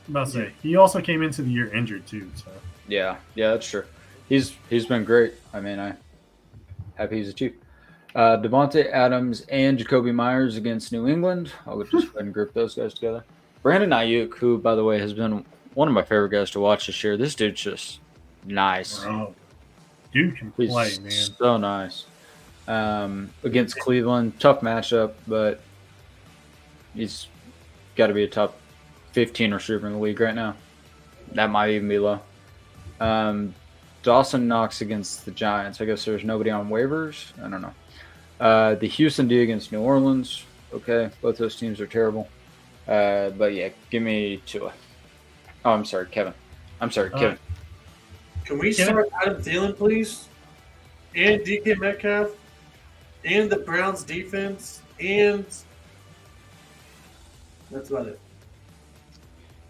I'm about to say. He also came into the year injured, too. So Yeah, that's true. He's been great. I mean, I'm happy he's a Chief. Devontae Adams and Jacoby Myers against New England. I'll just go ahead and group those guys together. Brandon Ayuk, who, by the way, has been one of my favorite guys to watch this year. This dude's just nice. bro, dude can He's play, man. so nice. Against Cleveland, tough matchup, but he's got to be a top 15 receiver in the league right now. That might even be low. Dawson Knox against the Giants. I guess there's nobody on waivers. I don't know. The Houston D against New Orleans. Okay, both those teams are terrible. But yeah, give me Tua. Oh, I'm sorry, Kevin. Kevin. Can we start Adam Thielen, please? And DK Metcalf? And the Browns defense? And that's about it.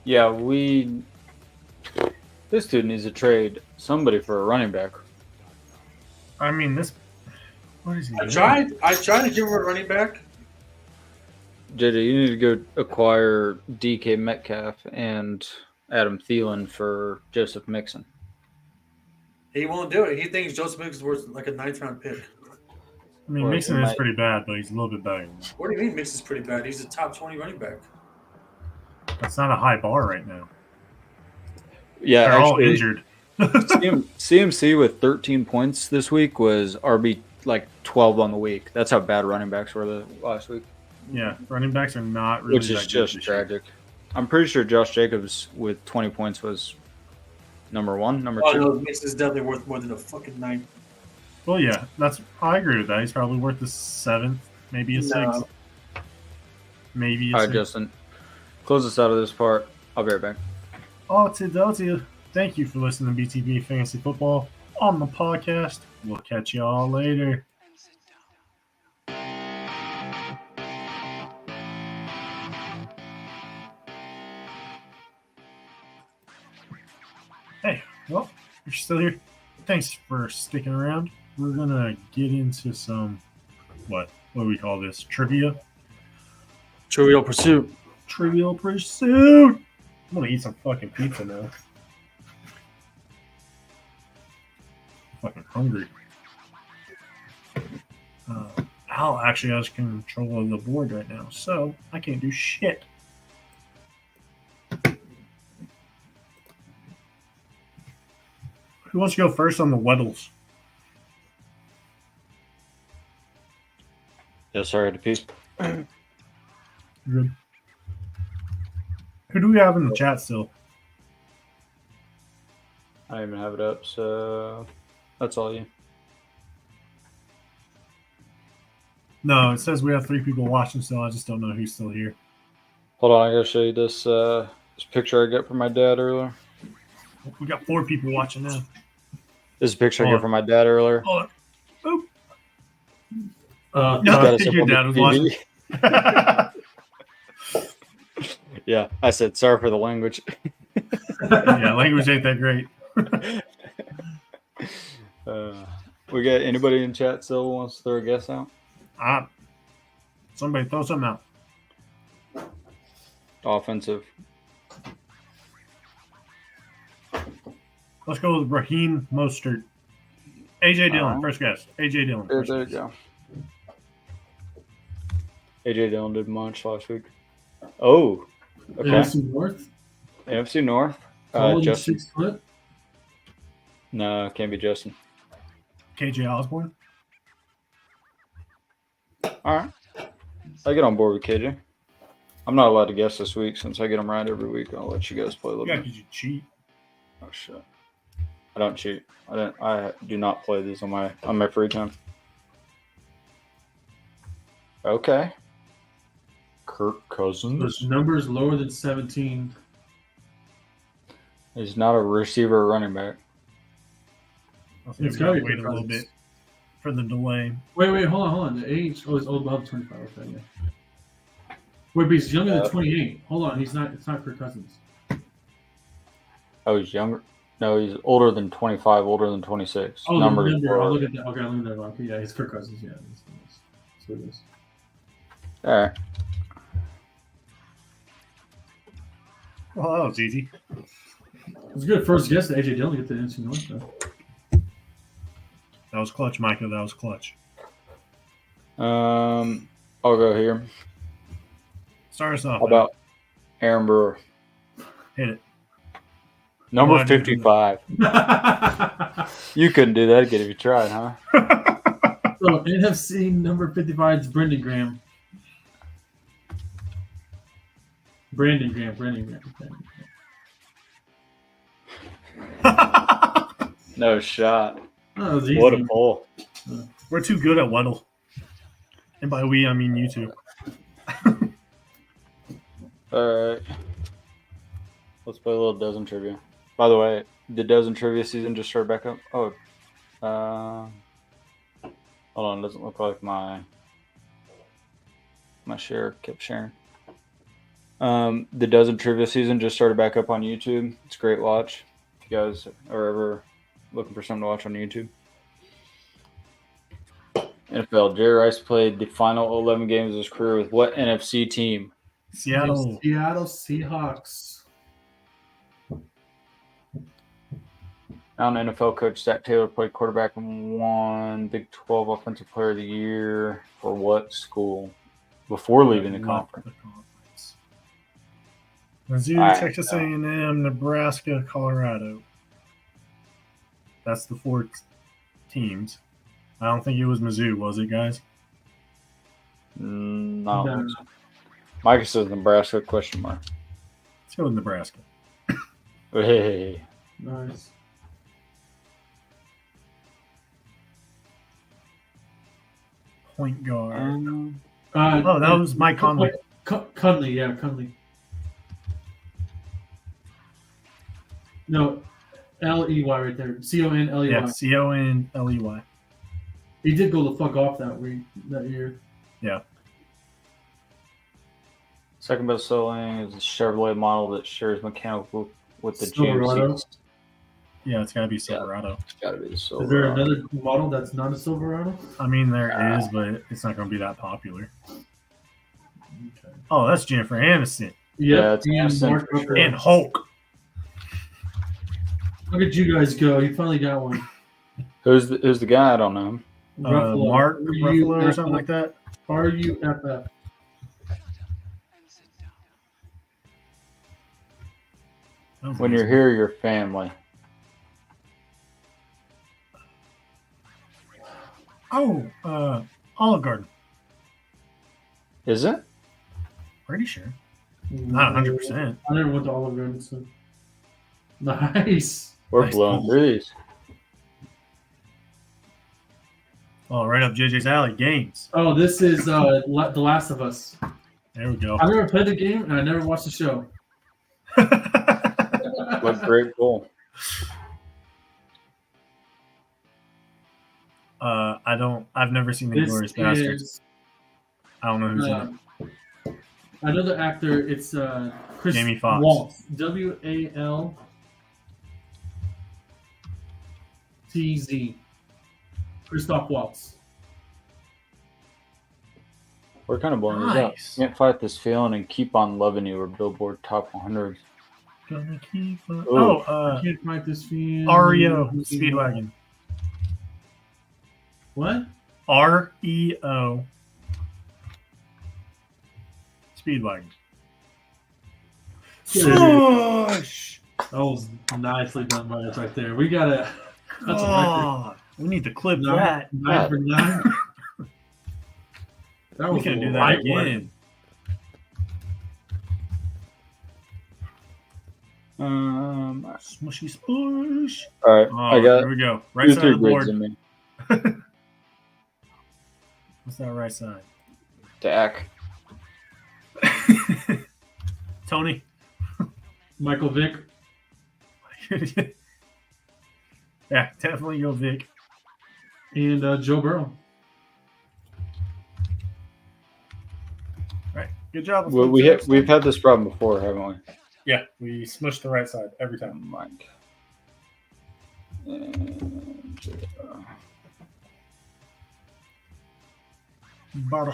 Yeah, this dude needs to trade somebody for a running back. I mean, this. What is he? I tried to give him a running back. JJ, you need to go acquire DK Metcalf and Adam Thielen for Joseph Mixon. He won't do it. He thinks Joseph Mixon is worth like a 9th round pick. I mean, Or Mixon he is might- pretty bad, but he's a little bit better. than that. What do you mean Mixon's pretty bad? He's a top 20 running back. That's not a high bar right now. Yeah, They're all actually, injured. CMC with 13 points this week was RB like 12 on the week. That's how bad running backs were the last week, Yeah, running backs are not really which is that good just this year. tragic. I'm pretty sure Josh Jacobs with 20 points was number one, number Oh two. no, Mixon's definitely worth more than a fucking 9. Well, yeah, I agree with that. He's probably worth a 7th, maybe a 6th, maybe a All right, 6th. Justin, close us out of this part. I'll be right back. Okie thank you for listening to BTB Fantasy Football on the podcast. We'll catch you all later. Hey, well, if you're still here, thanks for sticking around. We're going to get into some, what do we call this? Trivia? Trivial Pursuit. Trivial Pursuit! I'm going to eat some fucking pizza now. fucking hungry. Al actually has control of the board right now, so I can't do shit. Who wants to go first on the Weddles? Yes, sorry, I had to pee. Good. Who do we have in the chat still? I don't even have it up, so that's all you. No, it says we have 3 people watching still. I just don't know who's still here. Hold on, I gotta show you this this picture I got from my dad earlier. We got 4 people watching now. This is a picture I got from my dad earlier. Oh, oh. Uh, No, Got I us think up your on the dad was TV. watching. Yeah, I said sorry for the language. Yeah, language ain't that great. We got anybody in chat still wants to throw a guess out? Somebody throw something out. Offensive. Let's go with Raheem Mostert. AJ Dillon, first guess. AJ Dillon. There First you guess. go. AJ Dillon did much last week. Oh, okay. NFC North. NFC North. Tall and Justin. 6 foot. No, can't be Justin. KJ Osborne. All right. I get on board with KJ. I'm not allowed to guess this week since I get them right every week. I'll let you guys play a little Yeah, bit. because you cheat. Oh shit! I don't cheat. I do not play these on my free time. Okay. Kirk Cousins. Those numbers lower than 17. He's not a receiver or running back. I think It's we gotta gotta be wait a little Cousins. bit for the delay. Wait, hold on. The age is above 25. Okay, yeah. Wait, but he's younger than 28. Hold on, he's not. It's not Kirk Cousins. Oh, he's younger. No, he's older than 25, older than 26. Oh, Numbers the number. were- I'll look at that. Okay, I'll look at that. Okay, yeah, he's Kirk Cousins. Yeah, that's what it is. All right. Well, that was easy. It's a good first guess to AJ Dillon to get the NFC North though. That was clutch, Micah. That was clutch. I'll go here. Start us off. How about Aaron Brewer? Hit it. Number Oh, I didn't 55. You couldn't do that again if you tried, huh? So NFC number 55 is Brendan Graham. Brandon Graham. No shot. Oh, that was easy. What a pull. We're too good at Weddle. And by we, I mean you two. All right. Let's play a little dozen trivia. By the way, the dozen trivia season just started back up. Oh, hold on. It doesn't look like my share kept sharing. The dozen trivia season just started back up on YouTube. It's a great watch. If you guys are ever looking for something to watch on YouTube. NFL. Jerry Rice played the final 11 games of his career with what NFC team? Seattle. Seattle Seahawks. Now, an NFL coach, Zach Taylor, played quarterback and won Big 12 Offensive Player of the Year for what school before leaving the conference? Mizzou, I Texas know. A&M, Nebraska, Colorado. That's the 4 teams. I don't think it was Mizzou, was it, guys? No. No. Micah says Nebraska, question mark. Let's go with Nebraska. Hey. Nice. Point guard. Oh, that was Mike Conley. Conley, yeah, Conley. No, L-E-Y right there. C-O-N-L-E-Y. Yeah, Conley. He did go the fuck off that year. Yeah. Second best selling is a Chevrolet model that shares mechanical with the Silverado. GMC. Yeah, it's got to be Silverado. It's got to be the Is there Silverado. another model that's not a Silverado? I mean, there is, but it's not going to be that popular. Okay. Oh, that's Jennifer Aniston. Yeah, it's and Aniston Mark for sure. Ruffalo. And Hulk. Look at you guys go. You finally got one. Who's the guy? I don't know. Mark Ruffalo or something like that. RUFF. When you're here, you're family. Oh, Olive Garden. Is it? Pretty sure. Not 100%. I never went to Olive Garden. So. Nice. We're Nice. blowing through these. Oh, right up JJ's alley. Games. Oh, this is The Last of Us. There we go. I've never played the game and I never watched the show. What great goal. I've never seen the This Glorious Bastards. is. I don't know who's in it. I know the actor. It's Chris Jamie Foxx. Waltz. WALTZ. Christoph Waltz. We're kind of blowing these Nice. up. Can't fight this feeling and keep on loving you. Or Billboard Top 100. Gonna keep on- Ooh. Oh, Can't fight this feeling. REO Speedwagon. What? REO Speedwagon. Swoosh! That was nicely done by us right there. We got a. That's a record. God, we need to clip that. 9 for 9. That We was can do that light work. again. Smushy sploosh. All right, Oh, I got here we go. Right 2 side 3 of the grids board. in me. What's that right side? Dak. Tony. Michael Vick. Yeah, definitely go Vic. And Joe Burrow. Right. Good job. Well, we've had this problem before, haven't we? Yeah, we smushed the right side every time. Mike. And, All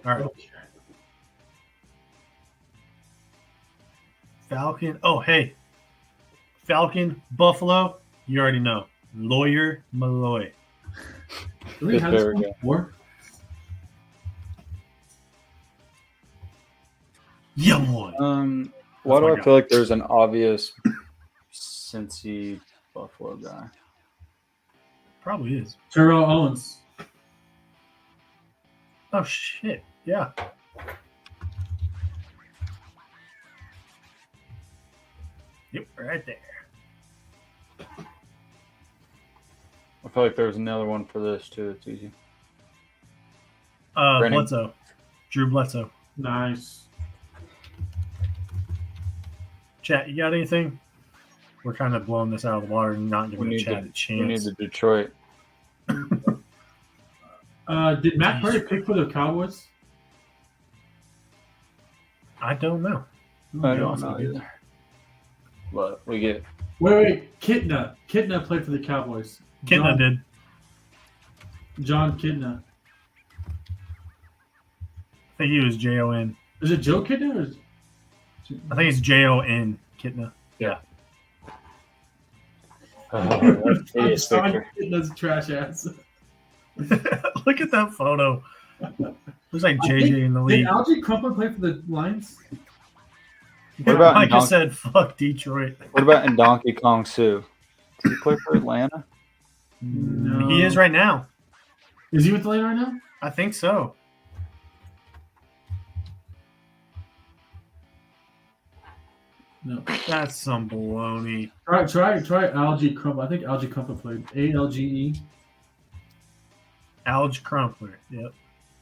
right. Okay. Falcon. Oh, hey. Falcon, Buffalo. You already know. Lawyer Malloy. Do we have this There we one go. before? Yeah, boy. why do my I guy. feel like there's an obvious Cincy Buffalo guy? Probably is. Terrell Owens. Oh, shit. Yeah. Yep, right there. I feel like there's another one for this too. It's easy. Brennan. Bledsoe. Drew Bledsoe. Nice. Chat, you got anything? We're kind of blowing this out of the water and not giving the chat a chance. We need the Detroit. Did Matt Purdy pick for the Cowboys? I don't know. I don't know either. But we get Wait. Kitna. Kitna played for the Cowboys. Kitna did. John Kitna. I think he was Jon. Is it Joe Kitna? Or is... I think it's Jon Kitna. Yeah. that's hideous John picture. Kitna's trash ass. Look at that photo. Looks like I JJ think- in the Did league. Algie Crumpler play for the Lions? What about Micah Donkey? said, "Fuck Detroit." What about in Donkey Kong Sue? Did he play for Atlanta? No. He is right now. Is he with the Lions right now? I think so. No. That's some baloney. Try Algie Crumpler. I think Algie Crumpler played. ALGE. Alge Crumpler. Yep.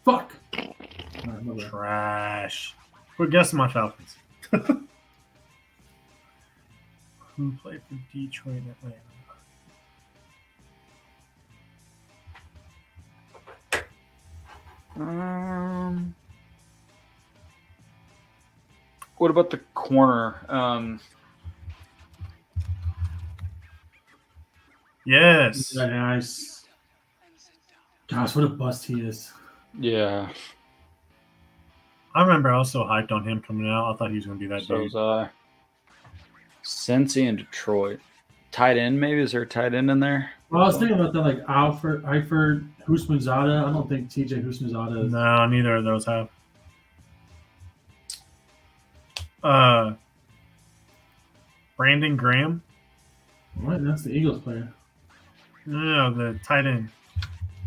Fuck. Alright, my bad. Trash. Quit guessing my Falcons. Who played for Detroit and Atlanta? What about the corner? Yes. Very nice. Gosh, what a bust he is. Yeah, I remember I was so hyped on him coming out. I thought he was going to be that so dude. was I. Cincy and Detroit. Tight end, maybe? Is there a tight end in there? Well, I was thinking about that, like Eifert, Husmanzada. I don't think TJ Husmanzada is. No, neither of those have. Brandon Graham. What? That's the Eagles player. No, the tight end.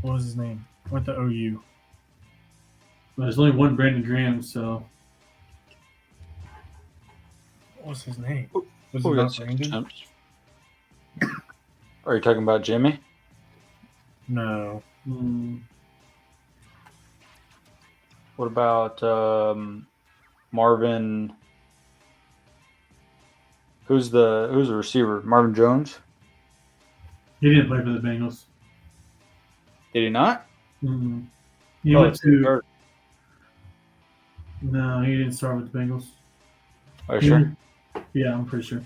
What was his name? Went to OU. But there's only one Brandon Graham, so What was his name? Was Oh, it we got not 6 Brandon? attempts. Are you talking about Jimmy? No. What about Marvin? Who's the receiver? Marvin Jones? he didn't play for the Bengals. Did he not? He Oh, went to. third. No, he didn't start with the Bengals. Are you sure? Yeah, I'm pretty sure.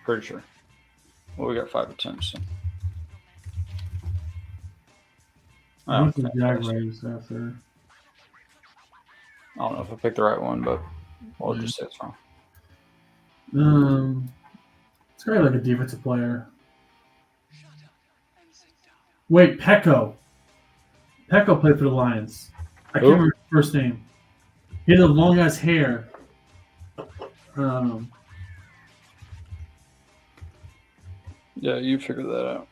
Pretty sure. Well, we got 5 attempts. So. I went to the Okay. Jaguars after. I don't know if I picked the right one, but I'll just say it's wrong. It's kind of like a defensive player. Wait, Pecco. Pecco played for the Lions. I can't Who? remember his first name. He had the long ass hair. Yeah, you figured that out.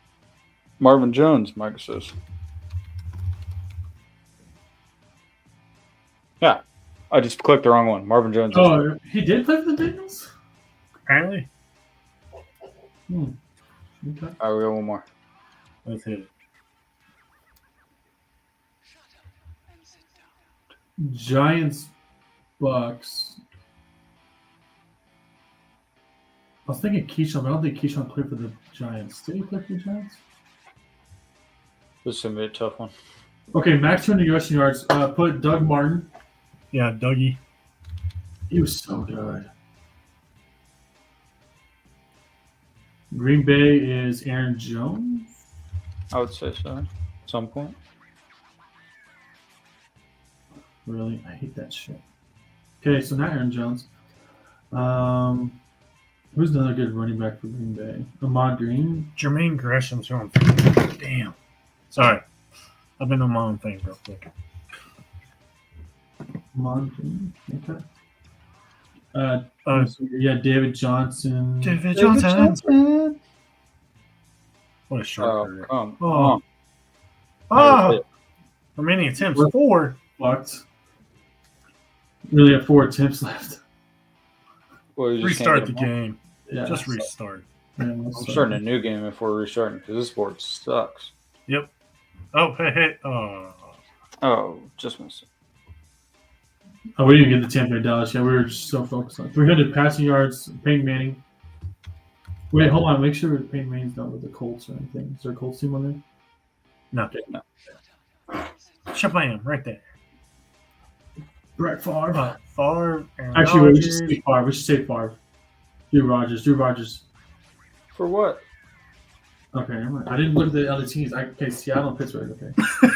Marvin Jones, Mike says. Yeah, I just clicked the wrong one. Marvin Jones. Oh, he did play for the Bengals? Apparently. Okay. All right, we got one more. Let's hit it. Giants, Bucks. I was thinking Keyshawn, but I don't think Keyshawn played for the Giants. Did he play for the Giants? This is going to be a tough one. Okay, max 200 rushing yards. Put Doug Martin. Yeah, Dougie. He was so good. Green Bay is Aaron Jones. I would say so at some point. Really? I hate that shit. Okay, so not Aaron Jones. Who's another good running back for Green Bay? Ahmad Green. Jermaine Gresham's on. Damn. Sorry. I've been on my own thing real quick. Ahmad Green. Okay. Yeah, David Johnson. David Johnson. What a short Oh, career. come Oh. on. Oh, how many attempts? 4. Fucked. We only have 4 attempts left. Well, you just Restart can't the get them all. game. Yeah. Just restart. I'm starting a new game if we're restarting because this board sucks. Yep. Oh, hey. Oh. Oh, just missed it. Oh, we didn't get the Tampa Bay Dallas yet. We were just so focused on 300 passing yards. Peyton Manning. Wait, hold on. Make sure Peyton Manning's not with the Colts or anything. Is there a Colts team on there? No. No. Shabam, right there. Brett Favre. Favre. Aaron Actually, wait, we should Rodgers. say Favre. We should say Favre. Drew Rogers. For what? Okay, never mind. I didn't look at the other teams. Okay, Seattle and Pittsburgh. Okay.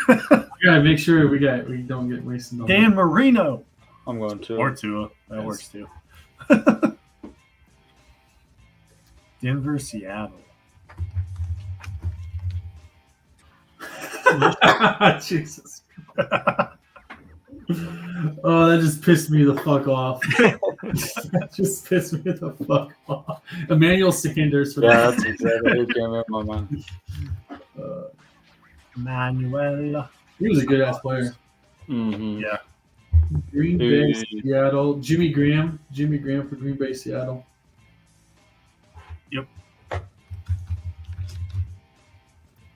We gotta make sure we don't get wasted. Dan Marino. I'm going to. Or Tua. That Yes. works too. Denver, Seattle. Jesus. Oh, that just pissed me the fuck off. That just pissed me the fuck off. Emmanuel Sanders. For Yeah, that's exactly who came in my mind. Manuel. He was a good ass player. Mm-hmm. Yeah. Green Bay, Hey. Seattle. Jimmy Graham for Green Bay, Seattle.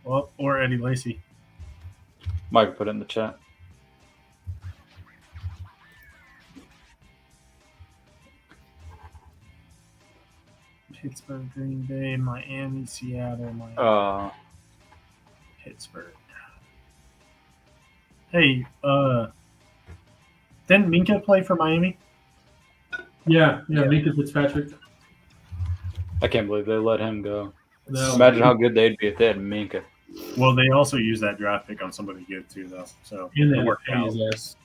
Well, or Eddie Lacy. Mike put it in the chat. Pittsburgh, Green Bay, Miami, Seattle, Miami, Pittsburgh. Hey, didn't Minka play for Miami? Yeah, Minka Fitzpatrick. I can't believe they let him go. No. Imagine how good they'd be if they had Minka. Well, they also used that draft pick on somebody good too, though. So And it then worked out. his ass.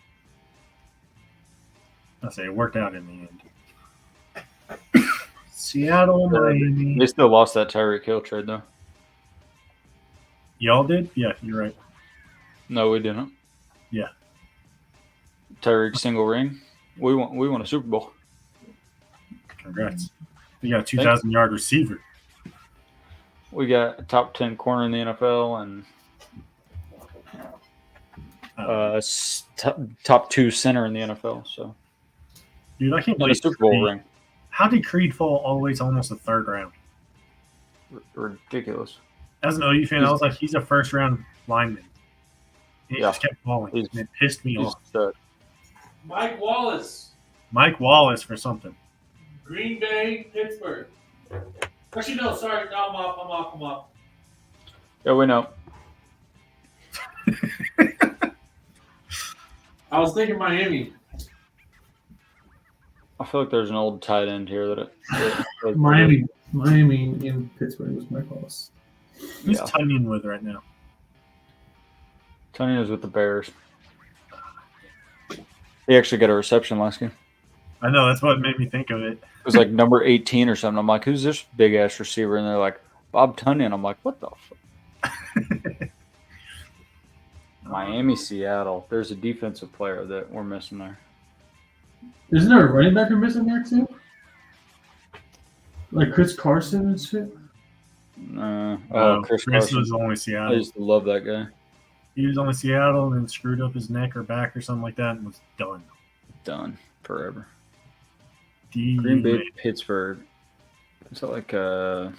I say it worked out in the end. Seattle, Miami. They still lost that Tyreek Hill trade though. Y'all did? Yeah, you're right. No, we didn't. Yeah. Tyreek single ring. We won a Super Bowl. Congrats. You got a 2,000-yard receiver. We got a top 10 corner in the NFL and top 2 center in the NFL. So, Dude, I can't and a believe Super Bowl Creed. ring. How did Creed fall all the way to almost the third round? Ridiculous. As an OU fan, I was like, he's a first-round lineman. He Yeah. just kept falling. He's- And it pissed me He's off. a stud. Mike Wallace, Mike Wallace for something. Green Bay, Pittsburgh. Actually, no, sorry. No, I'm off. Yeah, we know. I was thinking Miami. I feel like there's an old tight end here that Miami in Pittsburgh was Mike Wallace. Who's Yeah. Tunyon with right now? Tony was with the Bears. He actually got a reception last game. I know, that's what made me think of it. It was like number 18 or something. I'm like, who's this big ass receiver? And they're like, Bob Tunyon. I'm like, what the fuck? Miami, Seattle. There's a defensive player that we're missing there. Isn't there a running back you're missing there too? Like Chris Carson and shit? Chris Chris Carson. was only I Seattle. used to love that guy. He was only Seattle and then screwed up his neck or back or something like that and was done. Done forever. Green Bay, Pittsburgh. Is that like I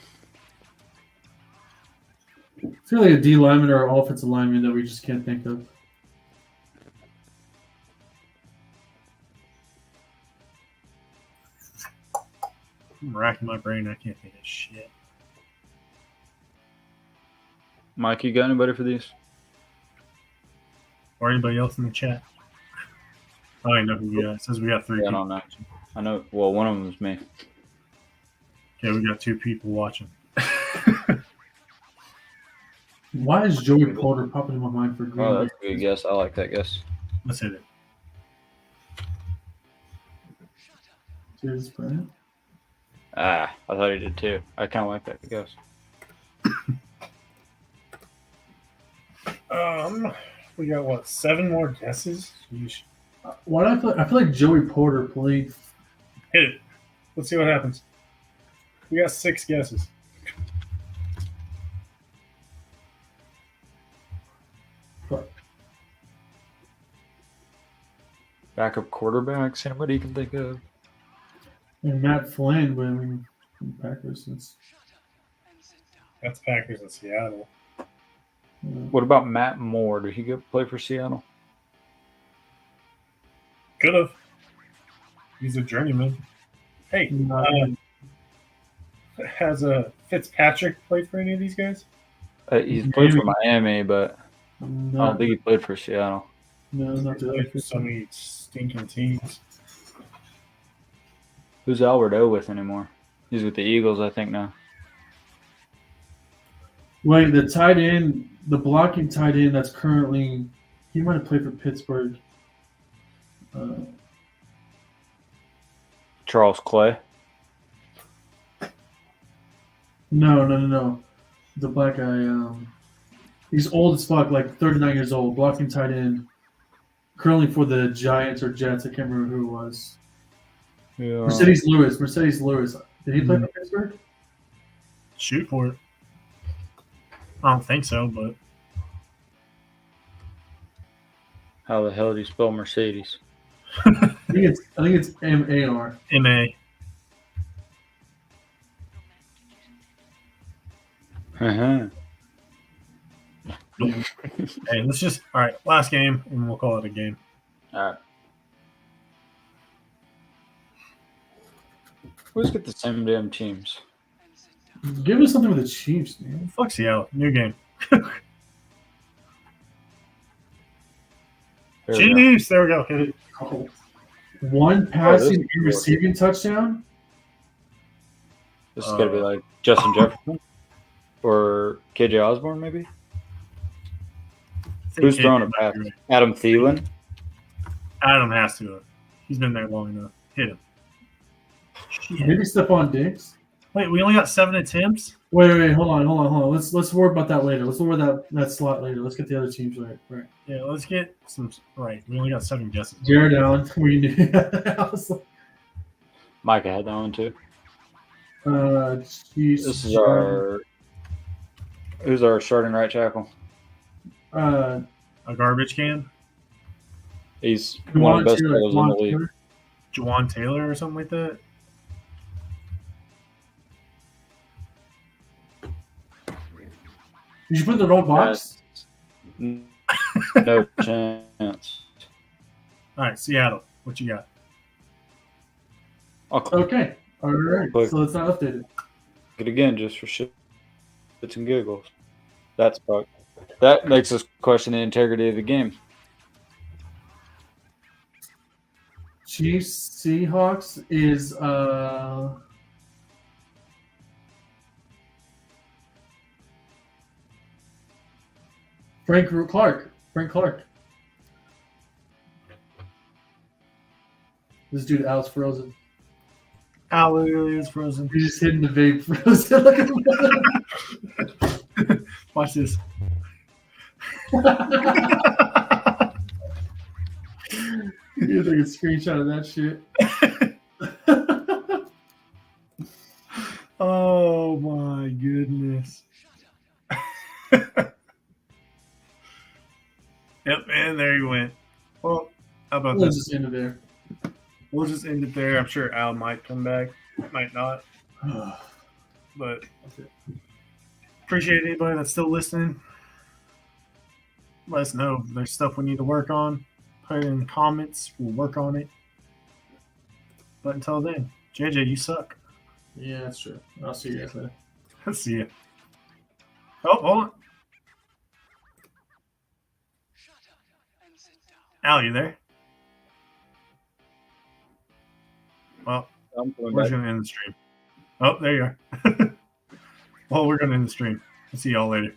feel like a D lineman or an offensive lineman that we just can't think of. I'm racking my brain. I can't think of shit. Mike? You got anybody for these? Or anybody else in the chat. Oh, I know who we got. It says we got 3 Yeah, I people. don't know. I know. Well, one of them was me. Okay, we got 2 people watching. Why is Joey Porter popping in my mind for Green Oh, Bay? that's a good guess. I like that guess. Let's hit it. Cheers, Brandon. I thought he did too. I kind of like that guess. We got what? 7 more guesses. Yeesh. Why do I feel like Joey Porter played? Hit it. Let's see what happens. We got 6 guesses. Backup quarterbacks. Anybody you can think of? And Matt Flynn, but I mean, from Packers. Since That's Packers in Seattle. What about Matt Moore? Did he play for Seattle? Could have. He's a journeyman. Hey, has Fitzpatrick played for any of these guys? He's played for Miami, but I no, don't think he played for Seattle. no, not the Played for so many stinking teams. Who's Albert O with anymore? He's with the Eagles, I think, now. Wait, the tight end, the blocking tight end that's currently, he might have played for Pittsburgh. Charles Clay. No. The black guy, he's old as fuck, like 39 years old, blocking tight end, currently for the Giants or Jets. I can't remember who it was. Yeah. Mercedes Lewis. Did he play for Pittsburgh? Shoot for it. I don't think so, but How the hell do you spell Mercedes? I think it's MAR. MA. Uh-huh. Hey, let's just all right. Last game, and we'll call it a game. All right. Let's get the same damn teams. Give us something with the Chiefs, man. Fuck Seattle. New game. There we go. Chiefs. There we go. Hit it. Oh. One passing this and is receiving touchdown. This is gonna be like Justin Jefferson or KJ Osborne, maybe. Who's throwing a pass? Adam Thielen. Adam has to. He's been there long enough. Hit him. Shit. Maybe Stephon Diggs. Wait, we only got 7 attempts? Wait, hold on. Let's worry about that later. Let's worry about that slot later. Let's get the other teams right. Yeah, let's get some. Right, we only got 7 guesses. Jared Allen. We knew. I was like, Micah had that one too. Chiefs, This is our. Who's our starting right tackle? A garbage can? He's one of the best players in the league. Juwan Taylor or something like that? Did you put it in the wrong box? No chance. All right, Seattle. What you got? I'll click Okay. All right. Click. So it's not updated. it again just for shits and giggles. That makes us question the integrity of the game. Chiefs Seahawks is Frank Clark. This dude Al's frozen. Al is frozen. He's just hitting the vape frozen. Look at him. Watch this. You take a screenshot of that shit. Oh my goodness. Yep, and there you went. Well, how about Let's this? just end it there. We'll just end it there. I'm sure Al might come back, might not. But appreciate anybody that's still listening. Let us know if there's stuff we need to work on. Put it in the comments. We'll work on it. But until then, JJ, you suck. Yeah, that's true. I'll see you guys later. See ya. Oh, hold on. Al, you there? Well, I'm coming we're back. just going to end the stream. Oh, there you are. Well, we're going to end the stream. I'll see y'all later.